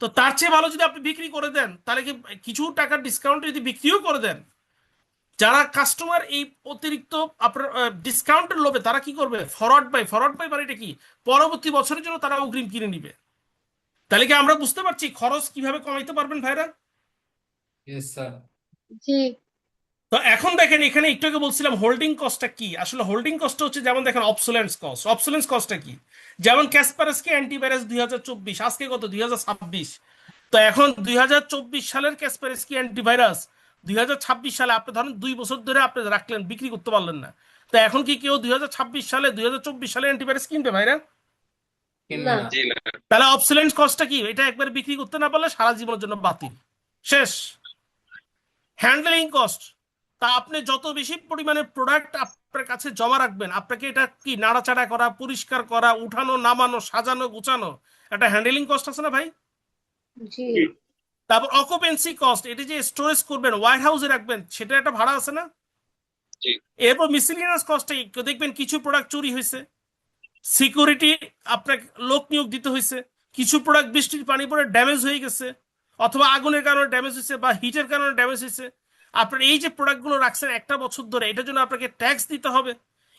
তো তার চেয়ে ভালো যদি আপনি বিক্রি করে দেন, তাহলে কি কিছু টাকার ডিসকাউন্ট যদি বিক্রিও করে দেন, যারা কাস্টমার এই অতিরিক্ত আপনার ডিসকাউন্টের লোভে তারা কি করবে, ফরওয়ার্ড বাই মানে এটা কি, পরবর্তী বছরের জন্য তারা অগ্রিম কিনে নিবে। তাহলে কি আমরা বুঝতে পারছি খরচ কিভাবে কমাইতে পারবেন ভাইরা? Yes sir. জি। তো এখন দেখেন এখানে একটু আগে বলছিলাম হোল্ডিং কস্টটা কি। আসলে হোল্ডিং কস্ট হচ্ছে, যেমন দেখেন অবসোলেন্স কস্টটা কি, যেমন ক্যাসপারস্কি অ্যান্টিভাইরাস 2024, আজকে কত 2026। তো এখন 2024 সালের ক্যাসপারস্কি অ্যান্টিভাইরাস 2026 সালে আপনি ধরেন 2 বছর ধরে আপনি রাখলেন, বিক্রি করতে পারলেন না। তো এখন কি কেউ 2024 সালে অ্যান্টিভাইরাস কিনবে ভাইরা? কিনবে না। না। জি না। তাহলে অবসোলেন্স কস্টটা কি? এটা একবার বিক্রি করতে না পারলে সারা জীবনের জন্য বাতিল, শেষ। হ্যান্ডলিং কস্ট, তা আপনি যত বেশি পরিমাণে প্রোডাক্ট আপনার কাছে জমা রাখবেন, আপনাকে এটা কি নাড়াচাড়া করা, পরিষ্কার করা, উঠানো নামানো, সাজানো গুছানো, একটা হ্যান্ডলিং কস্ট আছে না ভাই? জি। তারপর অকুপেন্সি কস্ট, এটা যে স্টোরেজ করবেন, ওয়্যার হাউসে রাখবেন, সেটা একটা ভাড়া আছে না? জি। এরপর মিসেলিনিয়াস কস্টে দেখবেন কিছু প্রোডাক্ট চুরি হয়েছে, সিকিউরিটি আপনাকে লোক নিয়োগ দিতে হয়েছে, কিছু প্রোডাক্ট বৃষ্টির পানি পড়ে ড্যামেজ হয়ে গেছে, অথবা আগুনের কারণে ড্যামেজ হয়েছে বা হিটের কারণে ড্যামেজ হয়েছে। আপনার এই যে প্রোডাক্টগুলো রাখছেন 1 বছর ধরে, এটার জন্য আপনাকে ট্যাক্স দিতে হবে,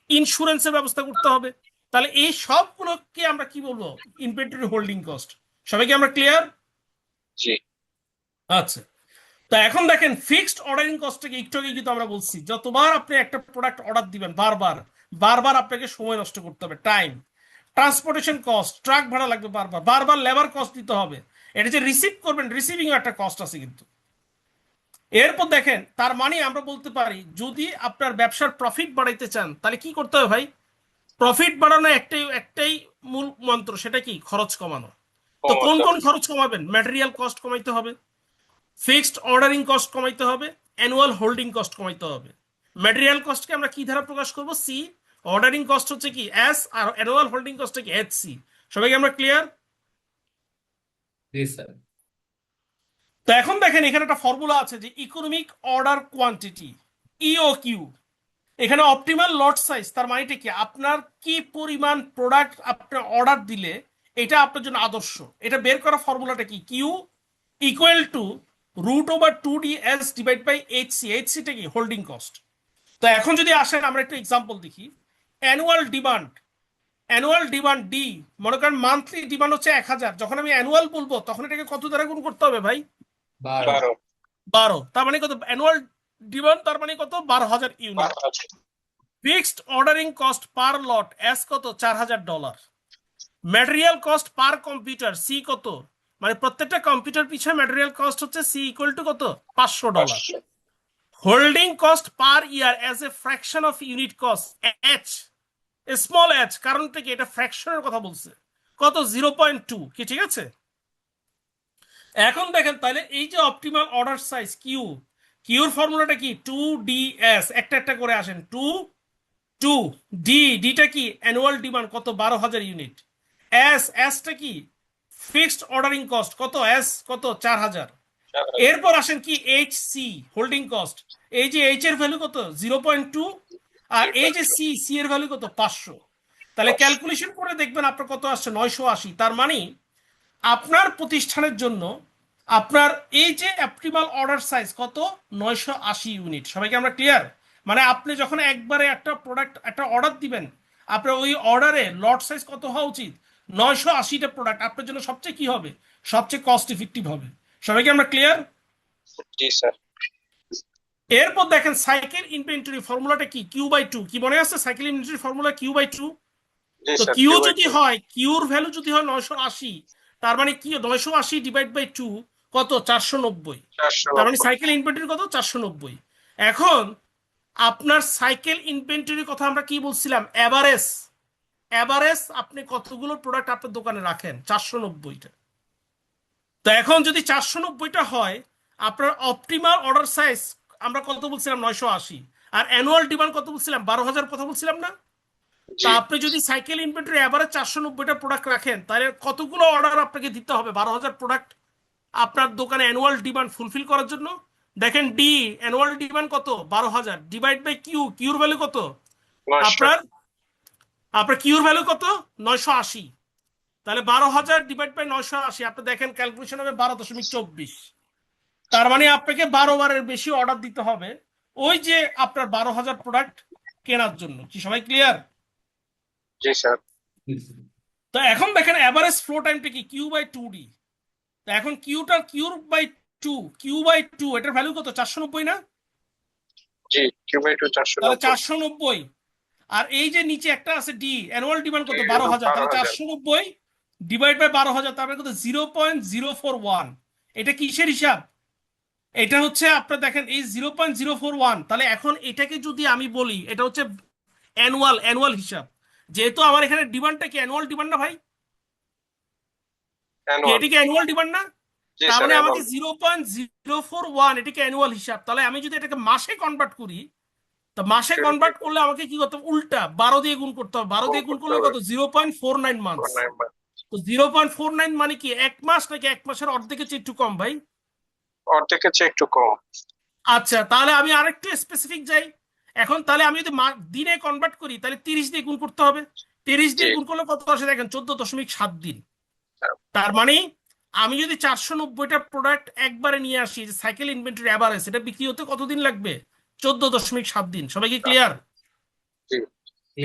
ইন্স্যুরেন্সের ব্যবস্থা করতে হবে। তাহলে এই সবগুলোকে আমরা কি বলবো, ইনভেন্টরি হোল্ডিং কস্ট। সবাইকে আমরা ক্লিয়ার? জি। আচ্ছা, তা এখন দেখেন ফিক্সড অর্ডারিং কস্টটাকে একটু আগে কিন্তু আমরা বলছি, যতবার আপনি একটা প্রোডাক্ট অর্ডার দিবেন বারবার বারবার আপনাকে সময় নষ্ট করতে হবে, টাইম, ট্রান্সপোর্টেশন কস্ট, ট্রাক ভাড়া লাগবে, বারবার বারবার লেবার কস্ট দিতে হবে, এটা যে রিসিভ করবেন রিসিভিং একটা কস্ট আছে কিন্তু। এরপর দেখেন, তার মানে আমরা বলতে পারি যদি আপনার ব্যবসার প্রফিট বাড়াইতে চান তাহলে কি করতে হবে ভাই? প্রফিট বাড়ানো একটাই একটাই মূল মন্ত্র, সেটা কি? খরচ কমানো। তো কোন কোন খরচ কমাবেন? ম্যাটেরিয়াল কস্ট কমাইতে হবে, ফিক্সড অর্ডারিং কস্ট কমাইতে হবে, অ্যানুয়াল হোল্ডিং কস্ট কমাইতে হবে। ম্যাটেরিয়াল কস্টকে আমরা কি দ্বারা প্রকাশ করব? সি। অর্ডারিং কস্ট হচ্ছে কি এস, আর অ্যানুয়াল হোল্ডিং কস্ট কি এইচ সি। সবাইকে আমরা ক্লিয়ার? জি স্যার। তো এখন দেখেন এখানে একটা ফর্মুলা আছে যে ইকোনমিক অর্ডার কোয়ান্টিটি, ইওকিউ। এখানে অপটিমাল লট সাইজ, তার মানেটা কি? আপনার কি পরিমাণ প্রোডাক্ট আপনার অর্ডার দিলে এটা আপনার জন্য আদর্শ, এটা বের করা ফর্মুলাটা কি? Q equal to √2DS divide by HC. এইচসিটা কি? Holding cost. তো এখন যদি আসেন আমরা একটু এক্সাম্পল দেখি। অ্যানুয়াল ডিমান্ড ডি, মনে করেন মান্থলি ডিমান্ড হচ্ছে 1000, যখন আমি অ্যানুয়াল বলবো তখন এটাকে কত দ্বারা গুণ করতে হবে ভাই? 12। 12। 12। তার মানে কত? অ্যানুয়াল ডিমান্ড তার মানে কত? 12000 unit. Fixed ordering cost per lot S কত? $4000। Material cost per computer C কত? মানে প্রত্যেকটা কম্পিউটার পিছনে ম্যাটেরিয়াল কস্ট হচ্ছে সি ইকুয়াল টু কত? $500। Holding cost per year as a fraction of unit cost H, small H, কারণ থেকে এটা ফ্র্যাকশনের কথা বলছে, কত? 0.2। কি ঠিক আছে? এখন দেখেন তাহলে এই যে অপটিমাল অর্ডার সাইজ কিউ, কিউর ফর্মুলাটা কি? 2DS, একটা একটা করে আসেন। 2 ডিটা কি? অ্যানুয়াল ডিমান্ড কত? 12000 ইউনিট। এসটা কি? ফিক্সড অর্ডারিং কস্ট কত? এস কত? 4000। এরপর আসেন কি? HC, holding cost. এই যে এইচ এর ভ্যালু কত? 0.2, আর এই যে সি এর ভ্যালু কত? 500। তাহলে ক্যালকুলেশন করে দেখবেন আপনার কত আসছে? 980। তার মানে আপনার প্রতিষ্ঠানের জন্য আপনার এই যে অপটিমাল অর্ডার সাইজ কত? 980 ইউনিট। সবাইকে আমরা ক্লিয়ার? মানে আপনি যখন একবারে একটা প্রোডাক্ট একটা অর্ডার দিবেন, আপনার ওই অর্ডারে লট সাইজ কত হওয়া উচিত? 980টা প্রোডাক্ট আপনার জন্য সবচেয়ে কি হবে? সবচেয়ে কস্ট ইফেক্টিভ হবে। সবাইকে আমরা ক্লিয়ার? জি স্যার। এরপর দেখেন সাইকেল ইনভেন্টরি ফর্মুলাটা কি? কিউ/2। কি মনে আছে সাইকেল ইনভেন্টরি ফর্মুলা? কিউ/2। জি তো স্যার। কিউ যদি হয়, কিউর ভ্যালু যদি হয় 980, তার মানে কি? 980 ডিভাইড বাই 2 কত? 490। তার মানে 490। সাইকেল ইনভেন্টরি কত? 490। এখন আপনার সাইকেল ইনভেন্টরির কথা আমরা কি বলছিলাম? এভারেজ। এভারেজ আপনি কতগুলো প্রোডাক্ট আপনার দোকানে রাখেন? 490টা। তো এখন যদি 490টা হয়, আপনার অপটিমাল অর্ডার সাইজ আমরা কত বলছিলাম? 980। আর অ্যানুয়াল ডিমান্ড কত বলছিলাম? 12000 কথা বলছিলাম না? তা জি আপনি যদি সাইকেল ইনভেন্টরি এভারেজ 490টা প্রোডাক্ট রাখেন, তাহলে কতগুলো অর্ডার আপনাকে দিতে হবে 12,000 প্রোডাক্ট আপনার দোকানে অ্যানুয়াল ডিমান্ড ফুলফিল করার জন্য? দেখেন ডি, অ্যানুয়াল ডিমান্ড কত? 12,000 ডিভাইড বাই কিউ, কিউর ভ্যালু কত? 900। আপনার আপনার কিউর ভ্যালু কত? 980। তাহলে 12,000 ডিভাইড বাই 980, আপনি দেখেন ক্যালকুলেশন হবে 12.24। তার মানে আপনাকে 12 বারের বেশি অর্ডার দিতে হবে ওই যে আপনার 12,000 প্রোডাক্ট কেনার জন্য। কি সবাই ক্লিয়ার? জি স্যার। Yes, sir. তো এখন দেখেন অ্যাভারেজ ফ্লো টাইমটা কি? Q by two D. তো এখন কিউ বাই টু এটার ভ্যালু কত? 490 না? জি কিউবাই 2 তাহলে 490। 490। আর এই যে নিচে একটা আছে ডি, অ্যানুয়াল ডিমান্ড কত? জি 12,000। তাহলে 12,000। 490 ডিভাইড বাই 12,000, তার মানে কত? 0.041। এটা কিসের হিসাব? এটা হচ্ছে আপনার দেখেন এই 0.041। তাহলে এখন এটাকে যদি আমি বলি, এটা হচ্ছে অ্যানুয়াল হিসাব। যেহেতু আমার এখানে ডিমান্ডটা কি অ্যানুয়াল ডিমান্ড না ভাই? কি অ্যানুয়াল। এটা কি অ্যানুয়াল ডিমান্ড না? জি তার স্যার মানে আমাকে অ্যানুয়াল। 0.041 এটাকে অ্যানুয়াল হিসাব। তাহলে আমি যদি এটাকে মাসে কনভার্ট করি, তো মাসে কনভার্ট করলে আমাকে কি করতে হবে? উল্টা 12 দিয়ে গুণ করতে হবে। 12 গুণ দিয়ে গুণ করতে করলে হবে। কত? 0.49 মান্থস। 4 নাম্বার। তো 0.49 মানে কি 1 মাস, নাকি 1 মাসের অর্ধেকের চেয়ে একটু কম ভাই? অর্ধেকের চেয়ে একটু কম। আচ্ছা, তাহলে আমি আরেকটু স্পেসিফিক যাই। এখন তাহলে আমি যদি দিনে কনভার্ট করি, তাহলে 30 দিয়ে গুণ করতে হবে। 30 জি দিয়ে গুণ করলে কত আসে দেখেন? 14.7 দিন। স্যার। তার মানে আমি যদি 490টা প্রোডাক্ট একবারে নিয়ে আসি, যে সাইকেল ইনভেন্টরি অ্যাভারেজ, এটা বিক্রি হতে কতদিন লাগবে? 14.7 দিন। সবাই কি ক্লিয়ার? জি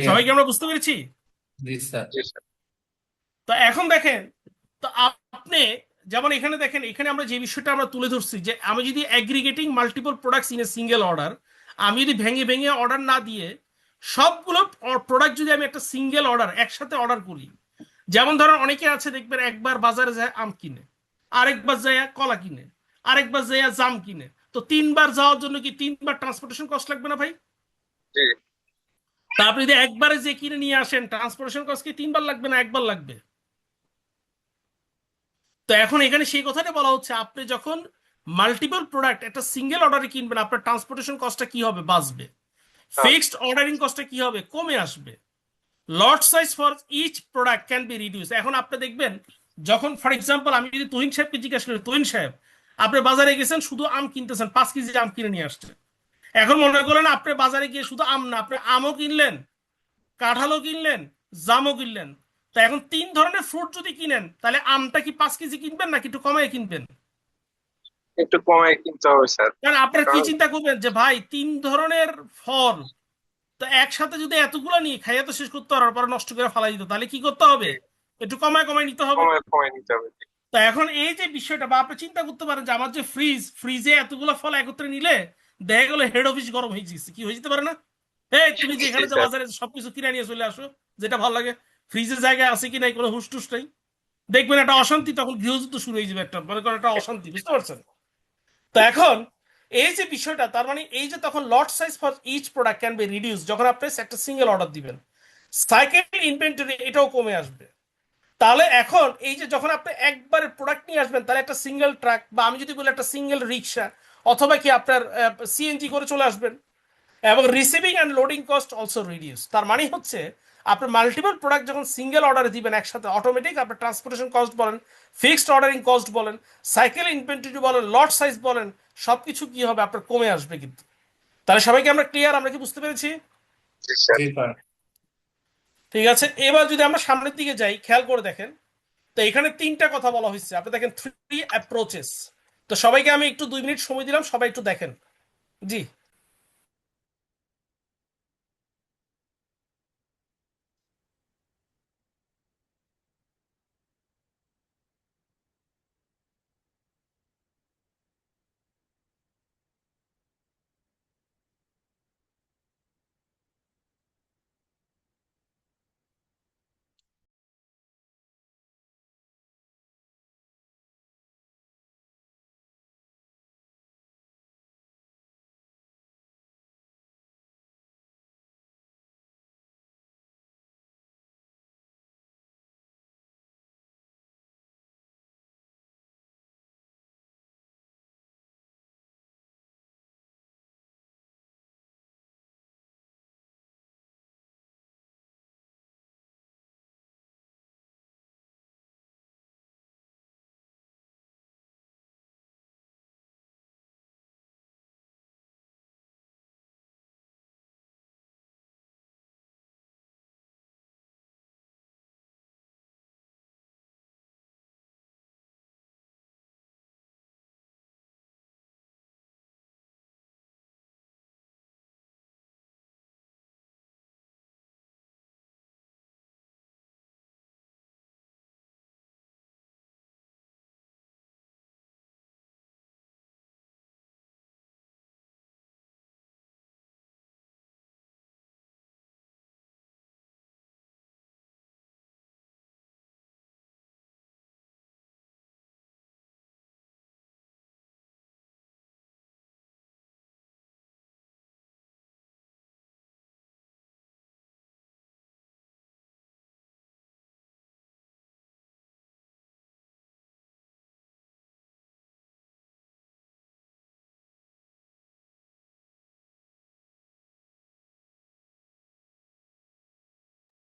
সবাইকে Clear. আমরা বুঝতে পেরেছি? Yes, sir. জি স্যার। তো এখন দেখেন, তো আপনি যেমন এখানে দেখেন, এখানে আমরা যে বিষয়টা আমরা তুলে ধরছি, যে আমি যদি aggregating multiple products in a single order, আমি যদি ভেঙে ভেঙে অর্ডার না দিয়ে সবগুলো প্রোডাক্ট যদি আমি একটা সিঙ্গেল অর্ডার একসাথে অর্ডার করি, যেমন ধরেন অনেকে আছে দেখবেন একবার বাজারে যায় আম কিনে, আরেকবার যায় কলা কিনে, আরেকবার যায় জাম কিনে। তো 3 বার যাওয়ার জন্য কি 3 বার ট্রান্সপোর্টেশন কস্ট লাগবে না ভাই? জি তা আপনি যদি একবারে যে কিনে নিয়ে আসেন, ট্রান্সপোর্টেশন কস্ট কি 3 বার লাগবে না একবার লাগবে? তো এখন এখানে সেই কথাটা বলা হচ্ছে, আপনি যখন মাল্টিপল প্রোডাক্ট একটা সিঙ্গেল অর্ডারে কিনবেন, আপনার ট্রান্সপোর্টেশন কস্টটা কি হবে? বাঁচবে। হ্যাঁ। ফিক্সড অর্ডারিং কস্টটা কি হবে? কমে আসবে। Lot size for each product can be reduce. এখন আপনি দেখবেন, যখন ফর এক্সাম্পল আমি যদি তুহিন সাহেবকে জিজ্ঞাসা করি, তুহিন সাহেব আপনি বাজারে গেছেন, শুধু আম কিনতেছেন, 5 কেজি আম কিনে নিয়ে আসছেন। এখন মনে করেন আপনি বাজারে গিয়ে শুধু আম না, আপনি আমও কিনলেন, কাঁঠালও কিনলেন, জামও কিনলেন। তা এখন 3 ধরনের ফ্রুট যদি কিনেন, তাহলে আমটা কি 5 কেজি কিনবেন নাকি একটু কমায় কিনবেন? একটু কমায় কিনতে হবে স্যার। কারণ আপনারা কি কারণ চিন্তা করবেন যে ভাই 3 ধরনের ফল, তো একসাথে যদি এতগুলো নিয়ে খাইয়া তো শেষ করতে পারার পরে নষ্ট করে ফেলাই দিত, তাহলে কি করতে হবে? জি, একটু কমায় কমায় নিতে হবে। কমায় কমায় নিতে হবে। জি তো এখন এই যে বিষয়টা, বা আপনি চিন্তা করতে পারেন যে আমার যে ফ্রিজে এতগুলো ফল একত্রে নিলে দেখা গেলো হেড অফিস গরম হয়ে গেছে, কি হয়ে যেতে পারে না? এই তুমি যে জি এখানে যে স্যার। বাজারে সবকিছু কিনে নিয়ে চলে আসো, যেটা ভালো লাগে, ফ্রিজের জায়গায় আছে কি নাই কোনো হুশ টুস নাই, দেখবেন একটা অশান্তি, তখন গৃহযুদ্ধ শুরু হয়ে যাবে, একটা মনে করেন একটা অশান্তি, বুঝতে পারছেন? তো এখন এই যে বিষয়টা, তার মানে এই যে তখন lot size for each product can be reduce, যখন আপনি একটা সিঙ্গেল অর্ডার দিবেন, সাইকেল ইনভেন্টরি এটাও কমে আসবে। তাহলে এখন এই যে যখন আপনি একবারে প্রোডাক্ট নিয়ে আসবেন, তাহলে একটা সিঙ্গেল ট্রাক, বা আমি যদি বলি একটা সিঙ্গেল রিক্সা, অথবা কি আপনার সিএনজি করে চলে আসবেন, এবং receiving and loading cost also reduce. তার মানে হচ্ছে আপনার মাল্টিপল প্রোডাক্ট যখন সিঙ্গেল অর্ডারে দিবেন একসাথে, অটোমেটিক আপনার ট্রান্সপোর্টেশন কস্ট বলেন, ফিক্সড অর্ডারিং কস্ট বলেন, সাইকেল ইনভেন্টরি বলেন, লট সাইজ বলেন, সবকিছু কি হবে? আপনার কমে আসবে কিন্তু। তাহলে সবাইকে আমরা ক্লিয়ার? আমরা কি বুঝতে পেরেছি? জি স্যার। Yes, sir. ঠিক আছে, এবার যদি আমরা সামনের দিকে যাই, খেয়াল করে দেখেন, তো এখানে 3টা কথা বলা হয়েছে। আপনি দেখেন 3 অ্যাপ্রোচেস। তো সবাইকে আমি একটু 2 মিনিট সময় দিলাম, সবাই একটু দেখেন। জি।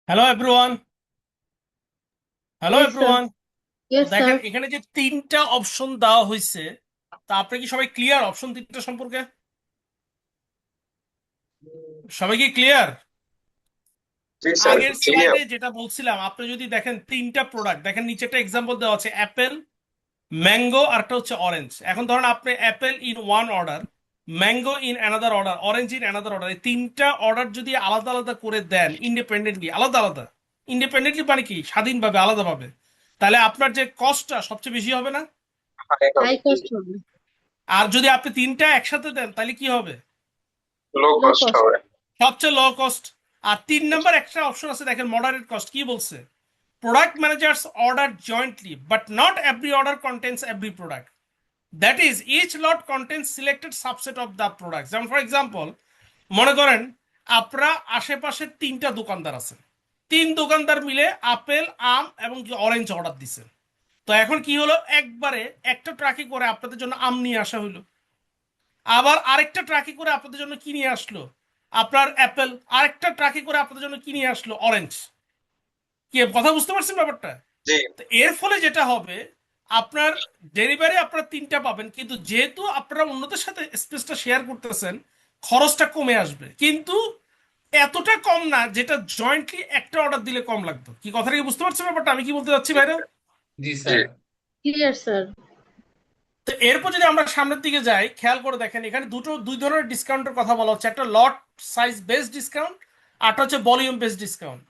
Hello everyone, hello Yes, sir. Everyone. তো Yes, দেখেন sir. এখানে যে তিনটা অপশন দেওয়া হয়েছে, তা আপনি কি সবাই ক্লিয়ার অপশন তিনটা সম্পর্কে? সবাই কি ক্লিয়ার? জি স্যার, আগের ক্লিয়ার। স্লাইডে যেটা বলছিলাম, আপনি যদি দেখেন তিনটা প্রোডাক্ট, দেখেন নিচে একটা এক্সাম্পল দেওয়া আছে, অ্যাপেল, ম্যাঙ্গো, আর একটা হচ্ছে অরেঞ্জ। এখন ধরেন আপনি Apple in one order, mango in another order, orange in another order, এই তিনটা অর্ডার যদি আলাদা আলাদা করে দেন, ইন্ডিপেন্ডেন্টলি আলাদা আলাদা, ইন্ডিপেন্ডেন্টলি মানে কি স্বাধীনভাবে আলাদাভাবে, তাহলে আপনার যে কস্টটা সবচেয়ে বেশি হবে না? High cost হবে। আর যদি আপনি তিনটা একসাথে দেন তাহলে কি হবে? লো Low কস্ট cost। হবে। সবচেয়ে লো কস্ট। আর 3 নম্বর একটা অপশন আছে দেখেন, মডারেট কস্ট। কি বলছে? Product managers order jointly but not every order contains every product, that is each lot contains selected subset of the product. যেমন ফর এক্সাম্পল, মনে করেন আপনার আশেপাশে তিনটা দোকানদার আছে, তিন দোকানদার মিলে আপেল, আম এবং অরেঞ্জ অর্ডার দিছে। তো এখন কি হলো, একবারে একটা ট্রাকে করে আপনাদের জন্য আম নিয়ে আসা হইলো, আবার আরেকটা ট্রাকে করে আপনাদের জন্য কি নিয়ে আসলো আপনার অ্যাপেল, আরেকটা ট্রাকে করে আপনাদের জন্য কি নিয়ে আসলো অরেঞ্জ। কি কথা বুঝতে পারছেন ব্যাপারটা? জি তো এর ফলে যেটা হবে, আপনার ডেলিভারি আপনারা তিনটা পাবেন, কিন্তু যেহেতু আপনারা অন্যদের সাথে স্পেসটা শেয়ার করতেছেন, খরচটা কমে আসবে, কিন্তু এতটা কম না যেটা জয়েন্টলি একটা অর্ডার দিলে কম লাগতো। কি কথাটা কি বুঝতে পারছেন ব্যাপারটা আমি কি বলতে চাচ্ছি ভাইরা? জি জি স্যার। Clear, sir. তো এরপর যদি আমরা সামনের দিকে যাই, খেয়াল করে দেখেন এখানে দুই ধরনের ডিসকাউন্টের কথা বলা হচ্ছে, একটা লট সাইজ বেস ডিসকাউন্ট, আরটা হচ্ছে ভলিউম বেস ডিসকাউন্ট।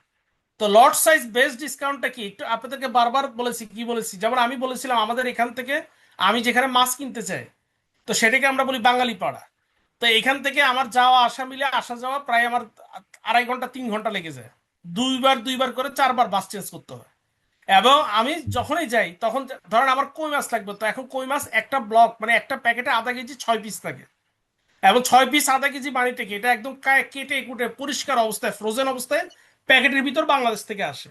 তো লট সাইজ বেস ডিসকাউন্টটা কি একটু আপনাদেরকে বারবার বলেছি, কি বলেছি, যেমন আমি বলেছিলাম আমাদের এখান থেকে আমি যেখানে মাছ কিনতে চাই, তো সেটাকে আমরা বলি বাঙালি পাড়া। তো এখান থেকে আমার যাওয়া আসা মিলে আসা যাওয়া প্রায় আমার 2.5 ঘন্টা 3 ঘন্টা লেগে যায়, দুইবার দুইবার করে 4বার বাস চেঞ্জ করতে হয়। এবং আমি যখনই যাই তখন ধরেন আমার কই মাছ লাগবে, তো এখন কই মাছ একটা ব্লক মানে একটা প্যাকেটে আধা কেজি 6 পিস থাকে, এবং 6 পিস আধা কেজি মানিটা কি, এটা একদম কেটে কুটে পরিষ্কার অবস্থায় ফ্রোজেন অবস্থায় প্যাকেটের ভিতর বাংলাদেশ থেকে আসে।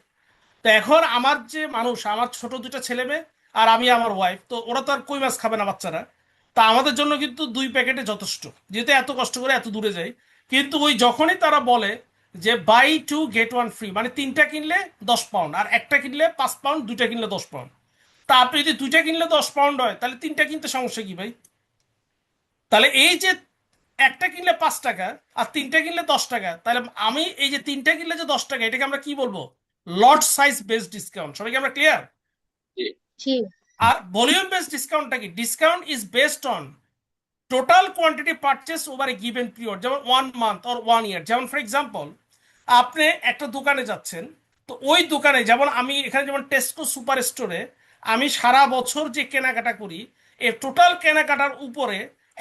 তো এখন আমার যে মানুষ, আমার ছোট দুটো ছেলে মেয়ে আর আমি আমার ওয়াইফ, তো ওরা তো আর কই মাছ খাবে না বাচ্চারা, তা আমাদের জন্য কিন্তু 2 প্যাকেটে যথেষ্ট, যেহেতু এত কষ্ট করে এত দূরে যাই। কিন্তু ওই যখনই তারা বলে যে বাই 2 get 1 ফ্রি, মানে তিনটা কিনলে 10 পাউন্ড, আর একটা কিনলে 5 পাউন্ড, দুইটা কিনলে 10 পাউন্ড। তা আপনি যদি দুইটা কিনলে 10 পাউন্ড হয়, তাহলে তিনটা কিনতে সমস্যা কি ভাই? তাহলে এই যে একটা কিনলে 5 টাকা আর তিনটা কিনলে 10 টাকা, তাহলে আমি এই যে তিনটা কিনলে যে 10 টাকা, এটাকে আমরা কি বলবো? লট সাইজ বেসড ডিসকাউন্ট। সবাইকে আমরা ক্লিয়ার? জি জি। আর ভলিউম বেসড ডিসকাউন্টটা কি? Discount is based on total quantity purchase over a given period, যেমন 1 মান্থ অর 1 ইয়ার। যেমন ফর এক্সাম্পল, আপনি একটা দোকানে যাচ্ছেন, তো ওই দোকানে যেমন আমি এখানে যেমন টেস্কো সুপার স্টোরে আমি সারা বছর যে কেনাকাটা করি, এই টোটাল কেনাকাটার উপরে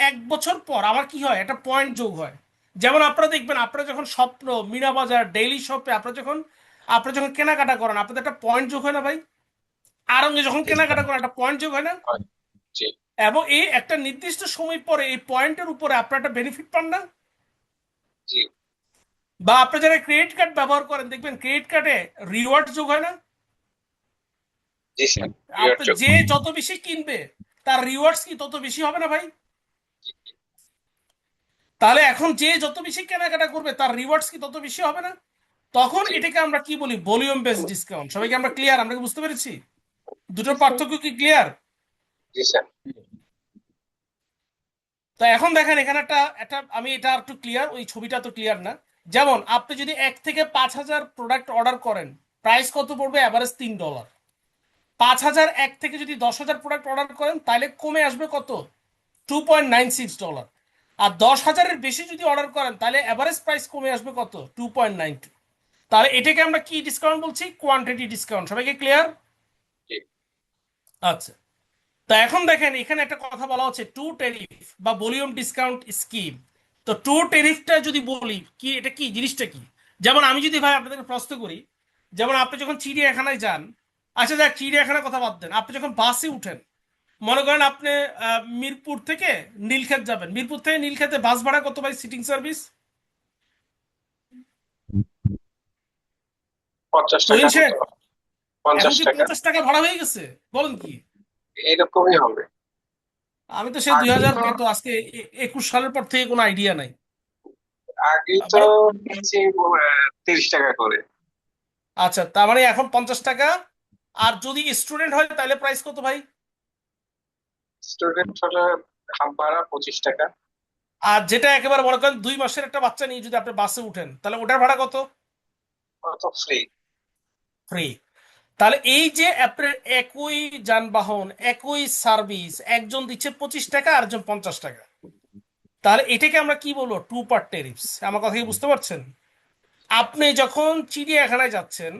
1 বছর পর আমার কি হয়, একটা পয়েন্ট যোগ হয়। যেমন আপনারা দেখবেন, আপনারা যখন স্বপ্ন, মিনা বাজার, ডেইলি শপে আপনারা যখন কেনাকাটা করেন, আপনাদের একটা পয়েন্ট যোগ হয় না ভাই? আড়ঙে যখন জি স্যার। কেনাকাটা করেন একটা পয়েন্ট যোগ হয় না? হয়। জি এবং এই একটা নির্দিষ্ট সময় পরে এই পয়েন্টের উপরে আপনারা একটা বেনিফিট পান না? জি বা আপনি যারা ক্রেডিট কার্ড ব্যবহার করেন, দেখবেন ক্রেডিট কার্ডে রিওয়ার্ড যোগ হয় না? জি স্যার, আপনি যে যত বেশি কিনবে তার রিওয়ার্ডস কি তত বেশি হবে না ভাই? তাহলে এখন যে যত বেশি কেনাকাটা করবে তার রিওয়ার্ডস কি তত বেশি হবে না? তখন জি এটাকে আমরা কি বলি? Volume based discount. সবাইকে আমরা ক্লিয়ার? আমরা কি বুঝতে পেরেছি দুটোর Yes, sir. পার্থক্য কি ক্লিয়ার? জি স্যার। তো এখন দেখেন এখানে একটা একটা আমি এটা আর একটু ক্লিয়ার, ওই ছবিটা তো ক্লিয়ার না। যেমন আপনি যদি 1 থেকে 5,000 প্রোডাক্ট অর্ডার করেন, প্রাইস কত পড়বে? অ্যাভারেজ $3। 5,000 থেকে যদি 10,000 প্রোডাক্ট অর্ডার করেন তাহলে কমে আসবে কত? $2.96। আর 10,000-এর বেশি যদি অর্ডার করেন তাহলে অ্যাভারেজ প্রাইস কমে আসবে কত? 2.92। তাহলে এটাকে আমরা কি ডিসকাউন্ট বলছি? Quantity discount. সবাইকে ক্লিয়ার? জি আচ্ছা, তা এখন দেখেন এখানে একটা কথা বলা হচ্ছে টু টেরিফ বা ভলিউম ডিসকাউন্ট স্কিম। তো টু টেরিফটা যদি বলি কি, এটা কি জিনিসটা কি? যেমন আমি যদি ভাই আপনাদেরকে প্রশ্ন করি, যেমন আপনি যখন চিড়িয়াখানায় যান, আচ্ছা যাক চিড়িয়াখানার কথা বাদ দেন, আপনি যখন বাসে উঠেন, মনে করেন আপনি মিরপুর থেকে নীলক্ষেত যাবেন, মিরপুর থেকে নীলক্ষেতে বাস ভাড়া কত ভাই সিটিং সার্ভিস? 50 টাকা কলিন শেখ, মতো। এখন 50 কি টাকা 50 টাকা ভাড়া হয়ে গেছে? বলেন কি? এরকমই হবে। আমি তো সেই দুই আগে হাজার তো কত আজকে 21 সালের পর থেকে কোনো আইডিয়া নাই। আগে তো মানে নিয়েছি 30 টাকা করে। আচ্ছা, তার মানে এখন 50 টাকা। আর যদি স্টুডেন্ট হয় তাহলে প্রাইস কত ভাই? স্টুডেন্ট হলে হাফ ভাড়া 25 টাকা। আর যেটা একেবারে মনে করেন 2 মাসের একটা বাচ্চা নিয়ে যদি আপনি বাসে উঠেন তাহলে ওটার ভাড়া কত? অত ফ্রি। ফ্রি। তাহলে এই যে আপনার একই যানবাহন একই সার্ভিস, একজন দিচ্ছে 25 টাকা আর একজন 50 টাকা, তাহলে এটাকে আমরা কি বলবো? Two part tariffs. আমার কথা কি বুঝতে পারছেন? আপনি যখন চিড়িয়াখানায় যাচ্ছেন,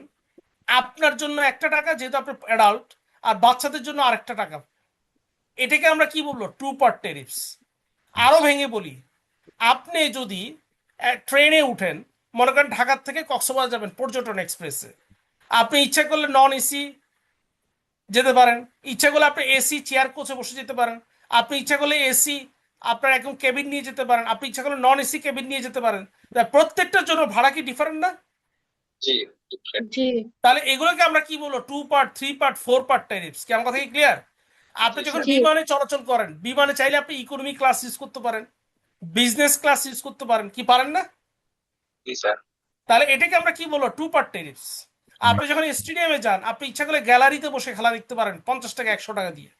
আপনার জন্য একটা টাকা যেহেতু আপনি অ্যাডাল্ট, আর বাচ্চাদের জন্য আরেকটা টাকা। এটাকে আমরা কি বলবো? Two part tariffs. আরো ভেঙে বলি, আপনি যদি ট্রেনে উঠেন, মনে করেন ঢাকা থেকে কক্সবাজার যাবেন পর্যটন এক্সপ্রেসে, আপনি ইচ্ছা করলে নন এসি যেতে পারেন, ইচ্ছা করলে আপনি এসি চেয়ার কোচে বসে যেতে পারেন, আপনি ইচ্ছা করলে এসি আপনার একদম কেবিন নিয়ে যেতে পারেন, আপনি ইচ্ছা করলে নন এসি কেবিন নিয়ে যেতে পারেন। তা প্রত্যেকটার জন্য ভাড়া কি ডিফারেন্ট না? জি, different। জি তাহলে এগুলোকে আমরা কি বলবো? Two part, three part, four part tariffs. কি আমার কথা কি ক্লিয়ার? আপনি জি যখন স্যার। জি বিমানে চলাচল করেন, বিমানে চাইলে আপনি ইকোনমি ক্লাস ইউজ করতে পারেন, বিজনেস ক্লাস ইউজ করতে পারেন, কি পারেন না? জি স্যার। তাহলে এটাকে আমরা কি বলবো? Two part tariffs. আপনি যখন স্টেডিয়ামে যান, আপনি ইচ্ছা করলে গ্যালারিতে বসে খেলা দেখতে পারেন 50 টাকা 100 টাকা দিয়ে।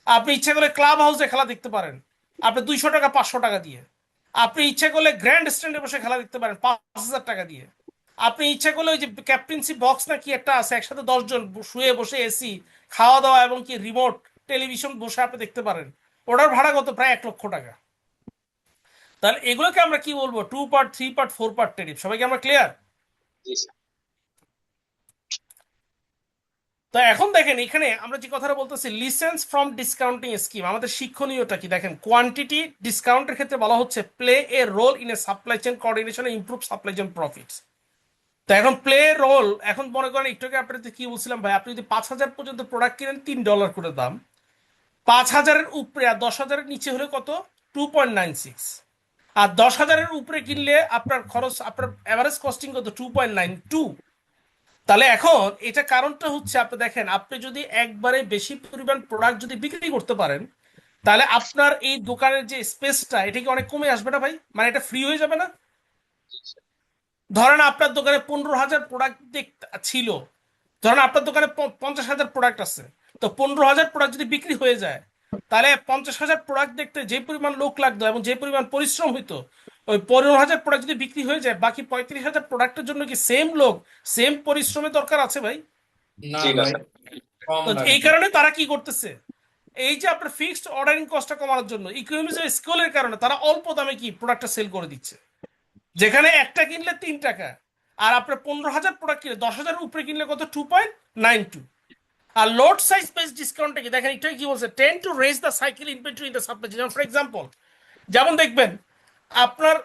আপনি ইচ্ছা করলে ক্লাব হাউসে খেলা দেখতে পারেন আপনি 200 টাকা 500 টাকা দিয়ে। আপনি ইচ্ছা করলে গ্র্যান্ড স্ট্যান্ডে বসে খেলা দেখতে পারেন 5000 টাকা দিয়ে। আপনি ইচ্ছা করলে ওই যে ক্যাপ্টেন্সি বক্স না কি একটা আছে, একসাথে 10 জন শুয়ে বসে এসি, খাওয়া দাওয়া এবং কি রিমোট টেলিভিশন বসে আপনি দেখতে পারেন, ওটার ভাড়া কত? প্রায় 1 লক্ষ টাকা। তাহলে এগুলোকে আমরা কি বলবো? Two part, three part, four part tariff. সবাইকে আমরা ক্লিয়ার? জি স্যার। তো এখন দেখেন এখানে আমরা যে কথাটা বলতেছি লিসেন্স ফ্রম ডিসকাউন্টিং স্কিম, আমাদের শিক্ষণীয়টা কি দেখেন? কোয়ান্টিটি ডিসকাউন্টের ক্ষেত্রে বলা হচ্ছে play a role in a supply chain coordination improve supply chain profits. তো এখন প্লে রোল, এখন মনে করেন একটু আগে আপনাদের কি বলছিলাম ভাই, আপনি যদি 5,000 পর্যন্ত প্রোডাক্ট কিনেন $3 করে দাম, 5,000-এর উপরে আর 10,000-এর নিচে হলে কত? 2.96। আর 10,000-এর উপরে কিনলে আপনার খরচ, আপনার অ্যাভারেজ কস্টিং কত? 2.92। তাহলে এখন এটা কারণটা হচ্ছে আপনি দেখেন, আপনি যদি একবারে বেশি পরিমাণ প্রোডাক্ট যদি বিক্রি করতে পারেন, তাহলে আপনার এই দোকানের যে স্পেসটা এটা কি অনেক কমে আসবে না ভাই? মানে এটা ফ্রি হয়ে যাবে না? ধরেন আপনার দোকানে 15,000 প্রোডাক্ট ছিল, ধরেন আপনার দোকানে 50,000 প্রোডাক্ট আছে, তো 15,000 প্রোডাক্ট যদি বিক্রি হয়ে যায়, তাহলে 50,000 প্রোডাক্ট দেখতে যে পরিমাণ লোক লাগতো এবং যে পরিমাণ পরিশ্রম হইতো, ওই 15,000 প্রোডাক্ট যদি বিক্রি হয়ে যায়, বাকি 35,000 প্রোডাক্টের জন্য কি সেম লোক সেম পরিশ্রমের দরকার আছে ভাই? না জি না ভাই, স্যার। কম তো এই লাগবে। কারণে তারা কি করতেছে, এই যে আপনার ফিক্সড অর্ডারিং কস্টটা কমানোর জন্য ইকোনমিজ স্কেলের কারণে তারা অল্প দামে কি প্রোডাক্টটা সেল করে দিচ্ছে, যেখানে একটা কিনলে 3 টাকা, আর আপনার 15,000 প্রোডাক্ট কিনলে 10,000-এর উপরে কিনলে কত? 2.92। আর লোড সাইজ বেস ডিসকাউন্টে কি দেখেন, একটু কি বলছে? Tend to raise the cycle inventory in the supply chain. For example, যেমন দেখবেন আপনার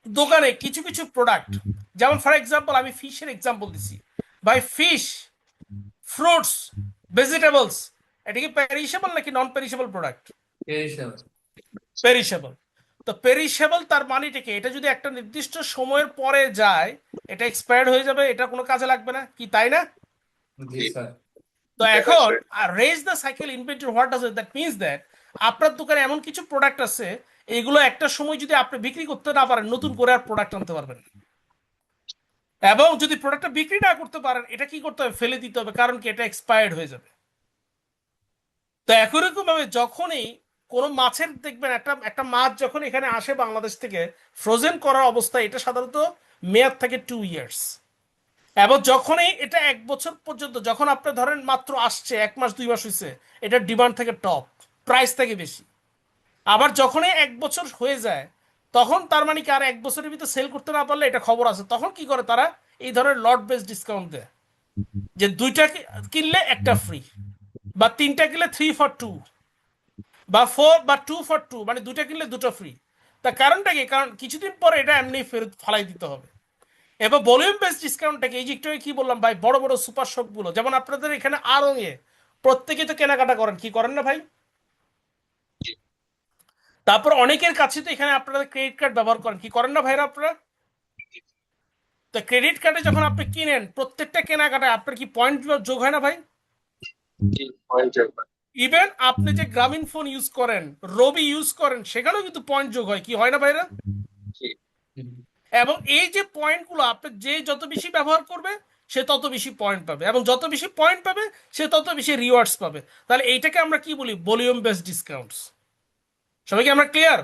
দোকানে কিছু কিছু প্রোডাক্ট, যেমন ফর এক্সাম্পল আমি ফিশের এক্সাম্পল দিচ্ছি ভাই, ফিশ, ফ্রুটস, ভেজিটেবলস, এটা কি পেরিশেবল নাকি নন পেরিশেবল প্রোডাক্ট? এই হিসাবে। পেরিশেবল। তো পেরিশেবল তার মানেটা কি? এটা যদি একটা নির্দিষ্ট সময়ের পরে যায়, এটা এক্সপায়ার্ড হয়ে যাবে, এটা কোনো কাজে লাগবে না, কি তাই না? জি স্যার। তো এখন raise the cycle inventory, what does it? That means that আপনার দোকানে এমন কিছু প্রোডাক্ট আছে, এগুলো একটা সময় যদি আপনি বিক্রি করতে না পারেন, নতুন করে আর প্রোডাক্ট আনতে পারবেন না। এবং যদি প্রোডাক্টটা বিক্রি না করতে পারেন, এটা কি করতে হবে? ফেলে দিতে হবে, কারণ কি? এটা এক্সপায়ার্ড হয়ে যাবে। তো একই রকম ভাবে যখনই কোনো মাছের দেখবেন, একটা একটা মাছ যখন এখানে আসে বাংলাদেশ থেকে ফ্রোজেন করার অবস্থায়, এটা সাধারণত মেয়াদ থাকে 2 ইয়ার্স। এবং যখনই এটা 1 বছর পর্যন্ত, যখন আপনি ধরেন মাত্র আসছে 1 মাস 2 মাস হয়েছে, এটার ডিমান্ড থেকে টপ, প্রাইস থেকে বেশি। আবার যখনই 1 বছর হয়ে যায়, তখন তার মানে কি আর 1 বছরের ভিতরে সেল করতে না পারলে এটা খবর আছে, তখন কি করে তারা? এই ধরনের লট বেস ডিসকাউন্ট দেয়, যে 2টা কিনলে একটা ফ্রি, বা 3টা কিনলে 3 for 2, বা 2 for 2, মানে 2টা কিনলে 2টা ফ্রি। তার কারণটা কি? কারণ কিছুদিন পরে এটা এমনি ফেরত ফালাই দিতে হবে। এবার ভলিউম বেস ডিসকাউন্টটাকে, এই যে একটু আগে কি বললাম ভাই, বড় বড় সুপার শপ গুলো, যেমন আপনাদের এখানে আড়ং-এ প্রত্যেকে তো কেনাকাটা করেন, কি করেন না ভাই? তারপর অনেকের কাছে তো এখানে আপনারা ক্রেডিট কার্ড ব্যবহার করেন, কি করেন না ভাইরা আপনারা? তো ক্রেডিট কার্ডে যখন আপনি কিনেন, প্রত্যেকটা কেনাকাটায় আপনার কি পয়েন্ট যোগ হয় না ভাই? জি, পয়েন্ট যোগ। ইভেন আপনি যে গ্রামীণ ফোন ইউজ করেন, রবি ইউজ করেন, সেখানেও কিন্তু পয়েন্ট যোগ হয়, কি হয় না ভাইরা? জি। এবং এই যে পয়েন্টগুলো আপনি যে যত বেশি ব্যবহার করবে, সে তত বেশি পয়েন্ট পাবে, এবং যত বেশি পয়েন্ট পাবে সে তত বেশি রিওয়ার্ডস পাবে। তাহলে এইটাকে আমরা কি বলি? Volume based discounts. সবাইকে আমরা ক্লিয়ার?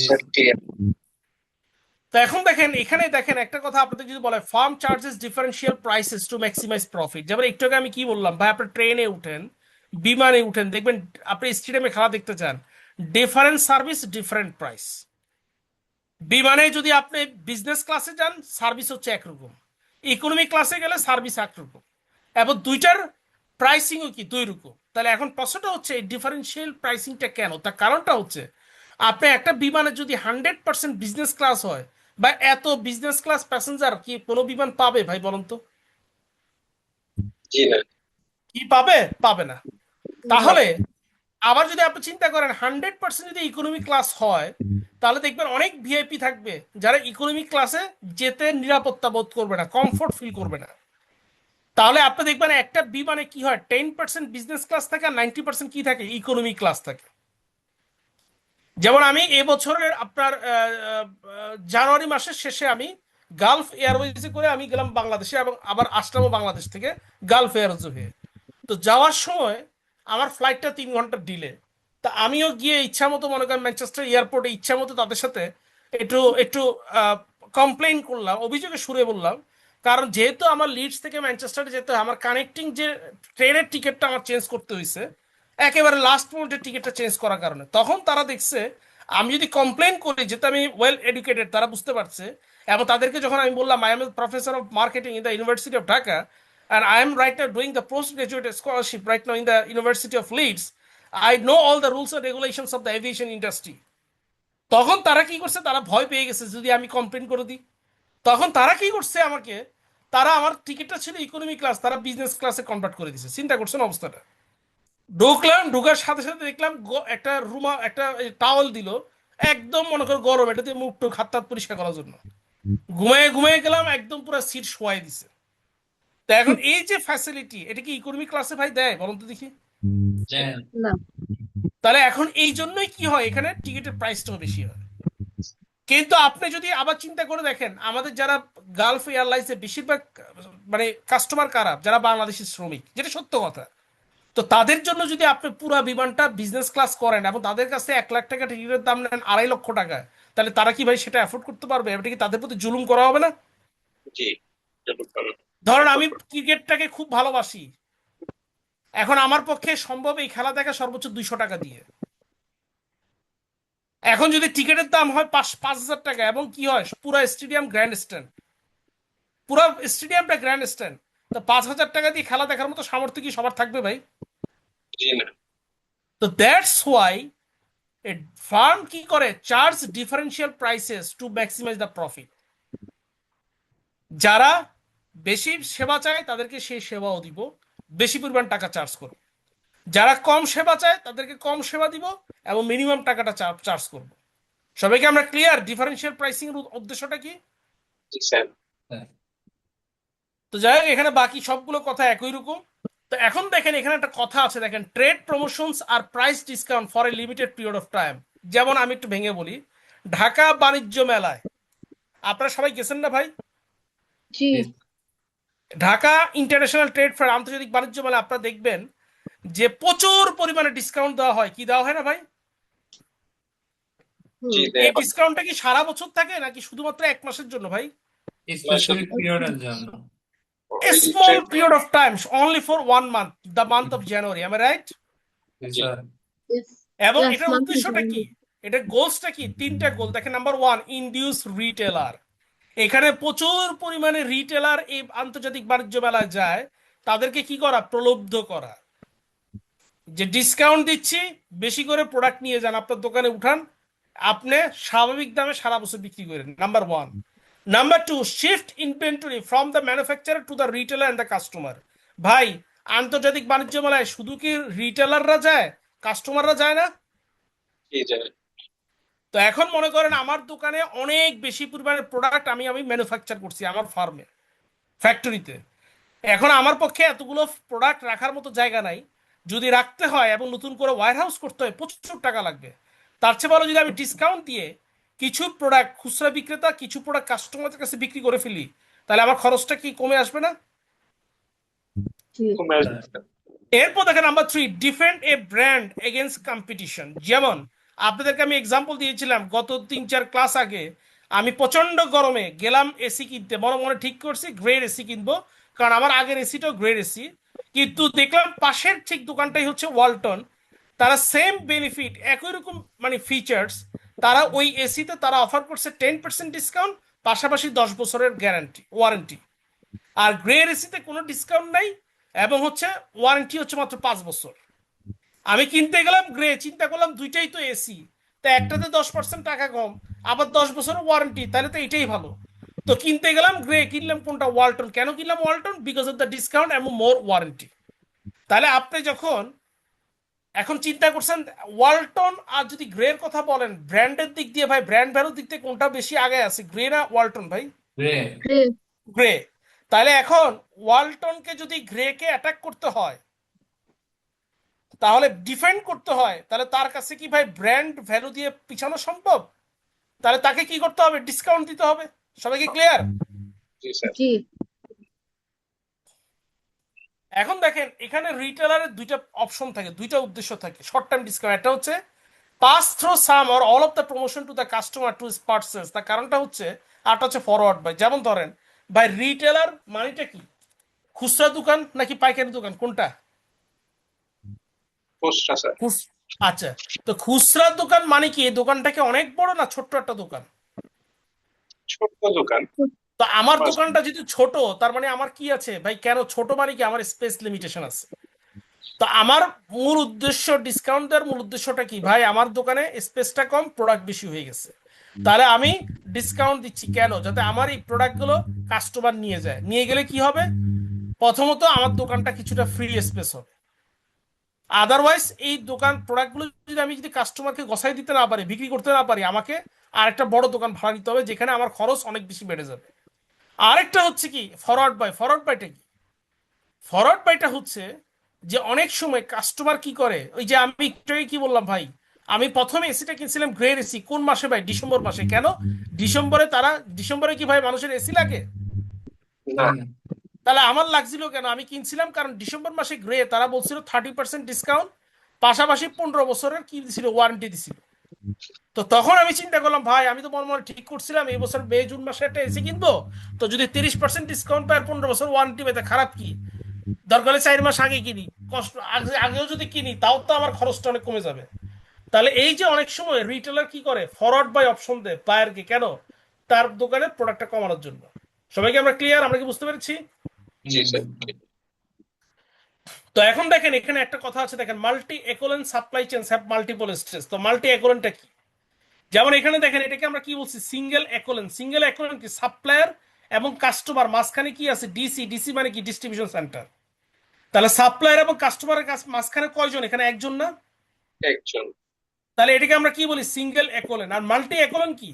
Sir clear. তো এখন দেখেন, এখানে দেখেন একটা কথা আপনাদের যদি বলে, firm charges differential prices to maximise profit. যেমন একটু আগে আমি কি বললাম, ভাই আপনি ট্রেনে উঠেন, বিমানে উঠেন, দেখবেন আপনি স্টেডিয়ামে খেলা দেখতে চান, ডিফারেন্ট সার্ভিস ডিফারেন্ট প্রাইস। বিমানে যদি আপনি বিজনেস ক্লাসে যান, সার্ভিস হচ্ছে একরকম, ইকোনমি ক্লাসে গেলে সার্ভিস একরকম, এবং দুইটার প্রাইসিংও কি দুই রকম। তাহলে এখন প্রশ্নটা হচ্ছে এই ডিফারেন্সিয়াল প্রাইসিংটা কেন? তার কারণটা হচ্ছে, আপনি একটা বিমানে যদি 100% বিজনেস ক্লাস হয়, বা এত বিজনেস ক্লাস প্যাসেঞ্জার কি কোনো বিমান পাবে ভাই বলুন তো? জি না। কি পাবে? পাবে না। তাহলে আবার যদি আপনি চিন্তা করেন 100% যদি ইকোনমি ক্লাস হয়, তাহলে দেখবেন অনেক ভিআইপি থাকবে যারা ইকোনমি ক্লাসে যেতে নিরাপত্তা বোধ করবে না, কমফোর্ট ফিল করবে না। তাহলে আপনি দেখবেন একটা বিমানে কি হয়, 10% বিজনেস ক্লাস থাকে আর 90% কি থাকে? ইকোনমি ক্লাস থাকে। যেমন আমি এবছরের আপনার জানুয়ারি মাসের শেষে আমি গালফ এয়ারওয়েজে করে আমি গেলাম বাংলাদেশে, এবং আবার আসলামও বাংলাদেশ থেকে গালফ এয়ারওয়েজে হয়ে। তো যাওয়ার সময় আমার ফ্লাইটটা 3 ঘন্টা ডিলে। তা আমিও গিয়ে ইচ্ছা মতো, মনে করেন ম্যানচেস্টার এয়ারপোর্টে ইচ্ছা মতো তাদের সাথে একটু একটু কমপ্লেন করলাম, অভিযোগে সুরে বললাম, কারণ যেহেতু আমার লিডস থেকে ম্যানচেস্টারে যেতে হয়, আমার কানেক্টিং যে ট্রেনের টিকিটটা আমার চেঞ্জ করতে হয়েছে একেবারে লাস্ট মোমেন্টের টিকিটটা চেঞ্জ করার কারণে। তখন তারা দেখছে আমি যদি কমপ্লেন করি, যেহেতু আমি ওয়েল এডুকেটেড, তারা বুঝতে পারছে। এবং তাদেরকে যখন আমি বললাম I M a professor of marketing in the university of Dhaka, and I am right now doing the postgraduate scholarship right now in the University of Leeds, I know all the rules and regulations of the aviation industry. তখন তারা কি করছে? তারা ভয় পেয়ে গেছে যদি আমি কমপ্লেন করে দিই। তখন তারা কি করছে আমাকে, তারা আমার টিকিটটা ছিল ইকোনমি ক্লাস, তারা বিজনেস ক্লাসে কনভার্ট করে দিছে। চিন্তা করছেন অবস্থাটা? ঢুকলাম, ঢুকার সাথে সাথে দেখলাম একটা রুমা, একটা টাওয়াল দিল, একদম মনে করো গরম, এটা দিয়ে মুখ টুক হাত টাত পরিষ্কার করার জন্য। ঘুমায় ঘুমায় গেলাম, একদম পুরো সিট শোয়াই দিছে। তো এখন এই যে ফ্যাসিলিটি, এটা কি ইকোনমি ক্লাসে ভাই দেয় বলুন তো দেখি? দেন। না। তাহলে এখন এই জন্যই কি হয়, এখানে টিকিটের প্রাইসটাও বেশি হয়। কিন্তু আপনি যদি আবার চিন্তা করে দেখেন, আমাদের যারা গালফ এয়ারলাইন্সে বেশিরভাগ মানে কাস্টমার কারা, যারা বাংলাদেশি শ্রমিক, যেটা সত্য কথা। তো তাদের জন্য যদি আপনি পুরো বিমানটা বিজনেস ক্লাস করেন এবং তাদের কাছে 1 লাখ টাকা টিকিটের দাম নেন 2.5 লক্ষ টাকা, তাহলে তারা কি ভাই সেটা অ্যাফোর্ড করতে পারবে? এটা কি তাদের প্রতি জুলুম করা হবে না? জি। ধরেন আমি ক্রিকেটটাকে খুব ভালোবাসি, এখন আমার পক্ষে সম্ভব এই খেলা দেখা সর্বোচ্চ 200 টাকা দিয়ে। এখন যদি টিকিটের দাম হয় 5,000 টাকা, এবং কি হয়, পুরো স্টেডিয়াম গ্র্যান্ড স্ট্যান্ড, পুরো স্টেডিয়ামটা গ্র্যান্ড স্ট্যান্ড, তো 5,000 টাকা দিয়ে খেলা দেখার মতো সামর্থ্য কি সবার থাকবে ভাই? জি না। তো দ্যাটস ওয়াই এ ফার্ম কি করে, charge differential prices to maximise the profit. যারা বেশি সেবা চায় তাদেরকে সেই সেবাও দিব, বেশি পরিমাণ টাকা চার্জ করব। যারা কম সেবা চায় তাদেরকে কম সেবা দিব, এবং মিনিমাম টাকাটা চার্জ করব। সবাইকে আমরা ক্লিয়ার ডিফারেন্সিয়াল প্রাইসিং এর উদ্দেশ্যটা কি? জি স্যার। তো যাই হোক, এখানে বাকি সবগুলো কথা একই রকম। তো এখন দেখেন, এখানে একটা কথা আছে, দেখেন, ট্রেড প্রমোশনস আর price discount for a limited period of time. যেমন আমি একটু ভেঙে বলি, ঢাকা বাণিজ্য মেলায় আপনারা সবাই গেছেন না ভাই? জি। ঢাকা ইন্টারন্যাশনাল ট্রেড ফেয়ার, আন্তর্জাতিক বাণিজ্য মেলা, আপনারা দেখবেন যে প্রচুর পরিমাণে ডিসকাউন্ট দেওয়া হয়। কি দেওয়া হয় না ভাই? জি এই ডিসকাউন্টটা কি সারা বছর থাকে নাকি শুধুমাত্র 1 মাসের জন্য ভাই? স্পেসিফিক পিরিয়ডের জন্য। A small period of time, only for 1 month, the month of January, am I right? Sir. Yes. এবং Yes, এটার month of উদ্দেশ্যটা কি? January. এটা গোলসটা কি? 3টা গোল দেখেন। Number 1, induce retailer. এখানে প্রচুর পরিমাণে রিটেলার এই আন্তর্জাতিক বাণিজ্য মেলায় যায়, তাদেরকে কি করা? প্রলুব্ধ করা, যে ডিসকাউন্ট দিচ্ছি, বেশি করে প্রোডাক্ট নিয়ে যান, আপনার দোকানে উঠান, আপনি স্বাভাবিক দামে সারা বছর বিক্রি করেন। Number 1। Number 2, shift inventory from the manufacturer to the retailer and the customer. ভাই, আন্তর্জাতিক বাণিজ্য মেলায় শুধু কি রিটেলাররা যায়, কাস্টমাররা যায় না? জি স্যার। তো এখন মনে করেন আমার দোকানে অনেক বেশি পরিমাণের প্রোডাক্ট আমি ম্যানুফ্যাকচার করছি আমার ফার্মে, ফ্যাক্টরিতে। এখন আমার পক্ষে এতগুলো প্রোডাক্ট রাখার মতো জায়গা নাই। যদি রাখতে হয় এবং নতুন করে ওয়্যারহাউস করতে হয়, প্রচুর টাকা লাগবে। তার চেয়ে ভালো যদি আমি ডিসকাউন্ট দিয়ে কিছু প্রোডাক্ট খুচরা বিক্রেতা, কিছু প্রোডাক্ট কাস্টমারদের কাছে বিক্রি করে ফেলি, তাহলে আমার খরচটা কি কমে আসবে না? জি কমে আসবে। এরপর দেখেন নাম্বার 3, ডিফেন্ড এ ব্র্যান্ড এগেইনস্ট কম্পিটিশন। যেমন আপনাদেরকে আমি এক্সাম্পল দিয়েছিলাম গত 3-4 ক্লাস আগে, আমি প্রচন্ড গরমে গেলাম এসি কিনতে, মনে মনে ঠিক করছি গ্রেড এসি কিনবো, কারণ আমার আগের এসিটাও গ্রেড এসি। কিন্তু দেখলাম পাশের ঠিক দোকানটাই হচ্ছে ওয়ালটন, তারা সেম বেনিফিট একই রকম মানে ফিচার্স, তারা ওই এসিতে তারা অফার করছে 10% ডিসকাউন্ট, পাশাপাশি 10 বছরের গ্যারান্টি ওয়ারেন্টি। আর গ্রে এসিতে কোনো ডিসকাউন্ট নাই, এবং হচ্ছে ওয়ারেন্টি হচ্ছে মাত্র 5 বছর। আমি কিনতে গেলাম গ্রে, চিন্তা করলাম দুইটাই তো এসি, তা একটাতে 10% টাকা কম, আবার 10 বছরের ওয়ারেন্টি, তাহলে তো এটাই ভালো। তো কিনতে গেলাম গ্রে, কিনলাম কোনটা? ওয়ালটন। কেন কিনলাম Walton? Because of the discount এবং মোর ওয়ারেন্টি। তাহলে আপনি যখন এখন চিন্তা করছেন ওয়ালটন আর যদি গ্রের কথা বলেন, ব্র্যান্ডের দিক দিয়ে ভাই, ব্র্যান্ড ভ্যালুর দিক দিয়ে কোনটা বেশি আগে আছে, গ্রে না ওয়ালটন ভাই? গ্রে। Grey grey. তাহলে এখন ওয়ালটনকে যদি গ্রেকে অ্যাটাক করতে হয়, তাহলে ডিফেন্ড করতে হয়, তাহলে তার কাছে কি ভাই ব্র্যান্ড ভ্যালু দিয়ে পিছানো সম্ভব? তাহলে তাকে কি করতে হবে? ডিসকাউন্ট দিতে হবে। সবাইকে ক্লিয়ার? জি স্যার। জি এখন দেখেন এখানে রিটেলারের দুইটা অপশন থাকে, দুইটা উদ্দেশ্য থাকে শর্ট টার্ম ডিসকাউন্ট। একটা হচ্ছে pass through some or all of the promotion to the customer to purchase, তার কারণটা হচ্ছে, আরটা হচ্ছে ফরওয়ার্ড বাই। যেমন ধরেন ভাই, রিটেলার মানেটা কি? খুচরা দোকান নাকি পাইকারি দোকান, কোনটা? পোস্টটা স্যার। আচ্ছা, তো খুচরা দোকান মানে কি? এই দোকানটাকে অনেক বড় না ছোট্ট একটা দোকান? ছোট্ট দোকান। তো আমার দোকানটা যদি ছোট, তার মানে আমার কি আছে ভাই? কেন ছোট মানে কি? আমার স্পেস লিমিটেশন আছে। তো আমার মূল উদ্দেশ্য ডিসকাউন্ট দেওয়ার মূল উদ্দেশ্যটা কি ভাই? আমার দোকানে স্পেসটা কম, প্রোডাক্ট বেশি হয়ে গেছে, তাহলে আমি ডিসকাউন্ট দিচ্ছি। কেন? যাতে আমার এই প্রোডাক্টগুলো কাস্টমার নিয়ে যায়। নিয়ে গেলে কি হবে? প্রথমত আমার দোকানটা কিছুটা ফ্রি স্পেস হবে। আদারওয়াইজ এই দোকান প্রোডাক্টগুলো যদি আমি যদি কাস্টমারকে গছাই দিতে না পারি, বিক্রি করতে না পারি, আমাকে আরেকটা বড় দোকান ভাড়া নিতে হবে, যেখানে আমার খরচ অনেক বেশি বেড়ে যাবে। আরেকটা হচ্ছে কি ফরওয়ার্ড বাই। ফরওয়ার্ড বাইটা কি? ফরওয়ার্ড বাইটা হচ্ছে যে অনেক সময় কাস্টমার কি করে, ওই যে আমি একটু আগে কি বললাম ভাই, আমি প্রথমে এসিটা কিনছিলাম গ্রে এসি, কোন মাসে ভাই? ডিসেম্বর মাসে। কেন? ডিসেম্বরে তারা, ডিসেম্বরে কি ভাই মানুষের এসি লাগে? না। না। তাহলে আমার লাগছিল কেন? আমি কিনছিলাম কারণ ডিসেম্বর মাসে গ্রে তারা বলছিল 30% ডিসকাউন্ট, পাশাপাশি 15 বছরের কি দিছিল? ওয়ারেন্টি দিছিল। তো তখন আমি চিন্তা করলাম ভাই, আমি তো মনে মনে ঠিক করছিলাম এই বছর মে জুন মাসে একটা এসি কিনবো, তো যদি 30% ডিসকাউন্ট পাই আর 15 বছর ওয়ারেন্টি পাই, তা খারাপ কি? দরকার হলে 4 মাস আগে কিনি, কষ্ট আগেও যদি কিনি তাও তো আমার খরচটা অনেক কমে যাবে। তাহলে এই যে অনেক সময় রিটেলার কি করে, ফরওয়ার্ড বাই অপশন দেয় বায়ারকে। কেন? তার দোকানের প্রোডাক্টটা কমানোর জন্য। সবাইকে আমরা ক্লিয়ার? আমরা কি বুঝতে পেরেছি? জি স্যার। তো এখন দেখেন এখানে একটা কথা আছে, দেখেন multi echelon supply chains have multiple stage. তো মাল্টি একোলেনটা কি? যেমন এখানে দেখেন এটাকে আমরা কি বলছি? সিঙ্গেল একোলেন। সিঙ্গেল একোলেন কি? সাপ্লায়ার এবং কাস্টমার মাঝখানে কি আছে? ডিসি। ডিসি মানে কি? Distribution centre. তাহলে সাপ্লায়ার এবং কাস্টমারের মাঝখানে কয়জন? এখানে একজন না? একজন। তাহলে এটাকে আমরা কি বলি? সিঙ্গেল একোলেন। আর মাল্টি একোলেন কি?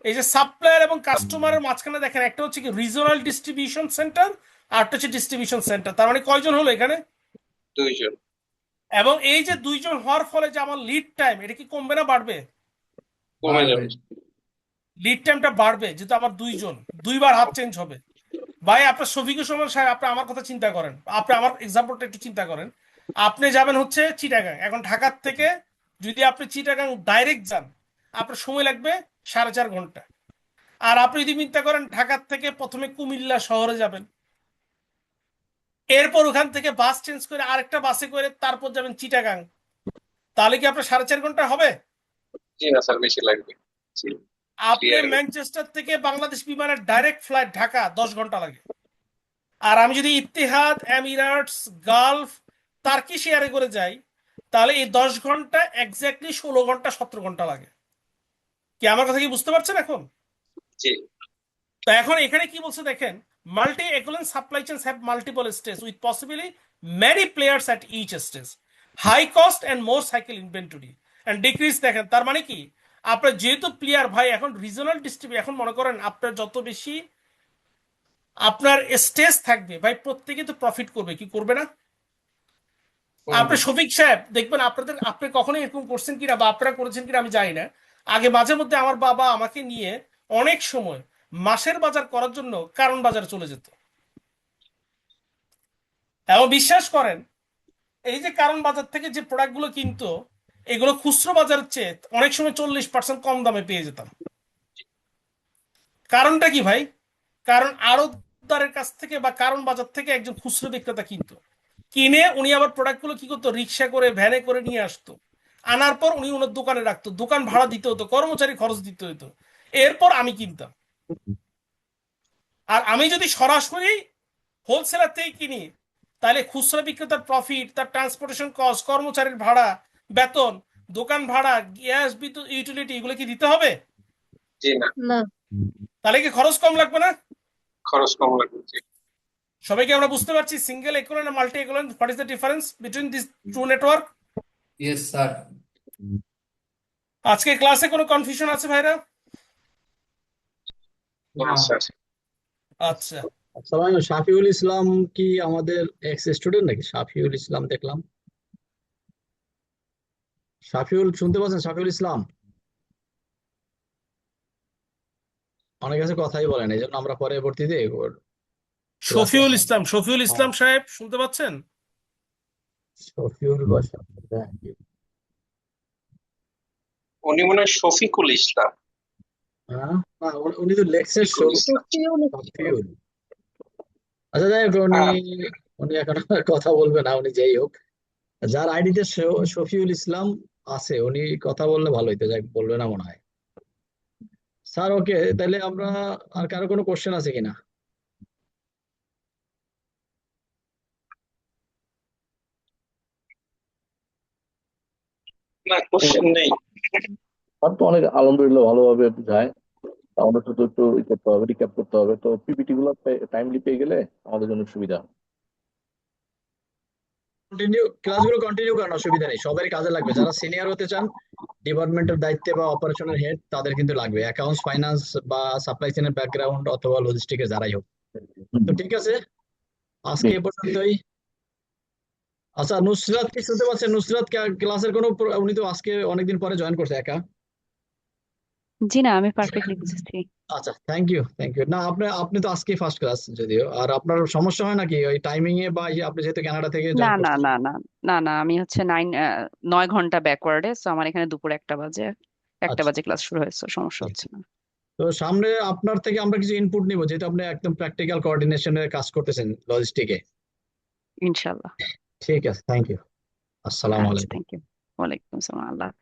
এই যে সাপ্লায়ার এবং কাস্টমারের মাঝখানে দেখেন একটা হচ্ছে কি রিজনাল ডিস্ট্রিবিউশন সেন্টার, আর একটা হচ্ছে ডিস্ট্রিবিউশন সেন্টার। তার মানে কয়জন হলো এখানে? দুইজন। এবং এই যে দুইজন হওয়ার ফলে যে আমার লিড টাইম, এটা কি কমবে না বাড়বে? কমে যাবে। লিড টাইমটা বাড়বে, যেহেতু আমার দুইজন, দুইবার হাত চেঞ্জ হবে। ভাই আপনার শফিকুর রহমান সাহেব, আপনি আমার কথা চিন্তা করেন, আপনি আমার এক্সাম্পলটা একটু চিন্তা করেন। আপনি যাবেন হচ্ছে চিটাগাং, এখন ঢাকার থেকে যদি আপনি চিটাগাং ডাইরেক্ট যান, আপনার সময় লাগবে 4.5 ঘন্টা। আর আপনি যদি চিন্তা করেন ঢাকার থেকে প্রথমে কুমিল্লা শহরে যাবেন, এরপর ওখান থেকে বাস চেঞ্জ করে আরেকটা বাসে করে তারপর যাবেন চিটাগাং, তাহলে কি আপনার 4.5 ঘন্টা হবে? জি না স্যার, বেশি লাগবে। জি। আপনি Clear. ম্যানচেস্টার থেকে বাংলাদেশ বিমানের ডাইরেক্ট ফ্লাইট ঢাকা 10 ঘন্টা লাগে। আর আমি যদি ইতিহাদ, এমিরেটস, গালফ, টার্কিশ এয়ারে করে যাই, তাহলে এই 10 ঘন্টা এক্স্যাক্টলি 16 ঘন্টা 17 ঘন্টা লাগে। কি আমার কথা কি বুঝতে পারছেন এখন? জি। তা এখন এখানে কি বলছে দেখেন, multi echelon supply chains have multiple stage with possibly many players at each stage, high cost and more cycle inventory and decrease. দেখেন তার মানে কি, আপনার যেহেতু প্লেয়ার ভাই এখন রিজনাল ডিস্ট্রিবিউশন, এখন মনে করেন আপনার যত বেশি আপনার স্টেজ থাকবে ভাই, প্রত্যেকে তো প্রফিট করবে, কি করবে না? আপনি শফিক সাহেব দেখবেন, আপনি কখনো এরকম করছেন কিনা বা আপনারা করেছেন কিনা আমি জানি না, আগে মাঝে মধ্যে আমার বাবা আমাকে নিয়ে অনেক সময় মাসের বাজার করার জন্য কারণ বাজারে চলে যেত। এবং বিশ্বাস করেন, এই যে কারণ বাজার থেকে যে প্রোডাক্টগুলো কিনতো, এগুলো খুচরো বাজারের চেয়ে অনেক সময় 40% কম দামে পেয়ে যেতাম। কারণটা কি ভাই? কারণ আড়তদারের কাছ থেকে বা কারণ বাজার থেকে একজন খুচরো বিক্রেতা কিনতো, কিনে উনি আবার প্রোডাক্টগুলো কি করতো, রিক্সা করে ভ্যানে করে নিয়ে আসতো, আনার পর উনি ওনার দোকানে রাখতো, দোকান ভাড়া দিতে হতো, কর্মচারী খরচ দিতে হতো, এরপর আমি কিনতাম। আর আমি যদি সরাসরি হোলসেলার থেকে কিনি, তাহলে খুচরা বিক্রেতার প্রফিট, তার ট্রান্সপোর্টেশন কস্ট, কর্মচারীর ভাড়া, বেতন, দোকান ভাড়া, গ্যাস, বিদ্যুৎ, ইউটিলিটি, এগুলো কি দিতে হবে? জি না, না। তাহলে কি খরচ কম লাগবে না? খরচ কম লাগবে। জি। সবাইকে আমরা বুঝতে পারছি single ইকুয়ালেন্ট, multi ইকুয়ালেন্ট, what is the difference between this two network? Yes, sir. আজকে ক্লাসে কোনো কনফিউশন আছে ভাইরা? না স্যার। আচ্ছা, আসসালাম, শাফিউল ইসলাম কি আমাদের এক্স স্টুডেন্ট নাকি? শাফিউল ইসলাম দেখলাম। শাফিউল শুনতে পাচ্ছেন? শাফিউল ইসলাম অনেক কাছে কথাই বলেন, এই জন্য আমরা পরবর্তীতে ওর শফিউল ক্লাসে ইসলাম, শফিউল ইসলাম সাহেব শুনতে পাচ্ছেন? শফিউল বা শাফিউল, হ্যাঁ। উনি মনে হয় শফিকুল ইসলাম। হ্যাঁ? না, উনি তো লেখছেন শফিকুল ইসলাম। শফিউল ইসলাম। শফিউল। আচ্ছা, যাই হোক, উনি উনি এখন আর কথা বলবে না, উনি যাই হোক। যার আইডিতে শফিউল ইসলাম আছে, উনি কথা বললে ভালো হইতো, যাই হোক, বলবে না মনে হয়। স্যার, ওকে, তাহলে আমরা আর কারো কোনো কোশ্চেন আছে কিনা? না, কোশ্চেন নেই। আর তো অনেক আলহামদুলিল্লাহ ভালোভাবে যায়। আমাদের শুধু একটু করতে হবে, রিক্যাপ করতে হবে। তো পিপিটি গুলো টাইমলি পেয়ে গেলে আমাদের জন্য সুবিধা। ক্লাসগুলো কন্টিনিউ করার অসুবিধা নেই, সবারই কাজে লাগবে। যারা সিনিয়র হতে চান, ডিপার্টমেন্টের দায়িত্বে বা অপারেশনের হেড, তাদের কিন্তু লাগবে। অ্যাকাউন্টস, ফাইন্যান্স বা সাপ্লাই চেনের ব্যাকগ্রাউন্ড অথবা লজিস্টিকের যারাই হোক। তো ঠিক আছে, আজকে এ পর্যন্তই। আচ্ছা, নুসরাত কি শুনতে পাচ্ছেন? নুসরাত ক্লাসের কোনো উনি তো আজকে অনেকদিন পরে জয়েন করছে একা। জি না, আমি পারফেক্টলি বুঝেছি। আচ্ছা, থ্যাংক ইউ, থ্যাংক ইউ। না, আপনি আপনি তো আজকে ফার্স্ট ক্লাস যদিও, আর আপনার সমস্যা হয় নাকি ওই টাইমিং এ, বা আপনি যেহেতু কানাডা থেকে না জয়েন না করছেন? না না, না না, আমি হচ্ছে 9 ঘন্টা ব্যাকওয়ার্ডে, সো আমার এখানে দুপুর 1টা বাজে, 1টা আচ্ছা, বাজে ক্লাস শুরু হয়েছে, সমস্যা ঠিক। হচ্ছে না। তো সামনে আপনার থেকে আমরা কিছু ইনপুট নিব, যেহেতু আপনি একদম প্র্যাকটিক্যাল কোঅর্ডিনেশনের কাজ করতেছেন লজিস্টিকে। ইনশাল্লাহ। ঠিক আছে, থ্যাংক ইউ। আসসালামু আচ্ছা, আলাইকুম। Thank you. ওয়ালাইকুম আসসালাম, আল্লাহ হাফেজ।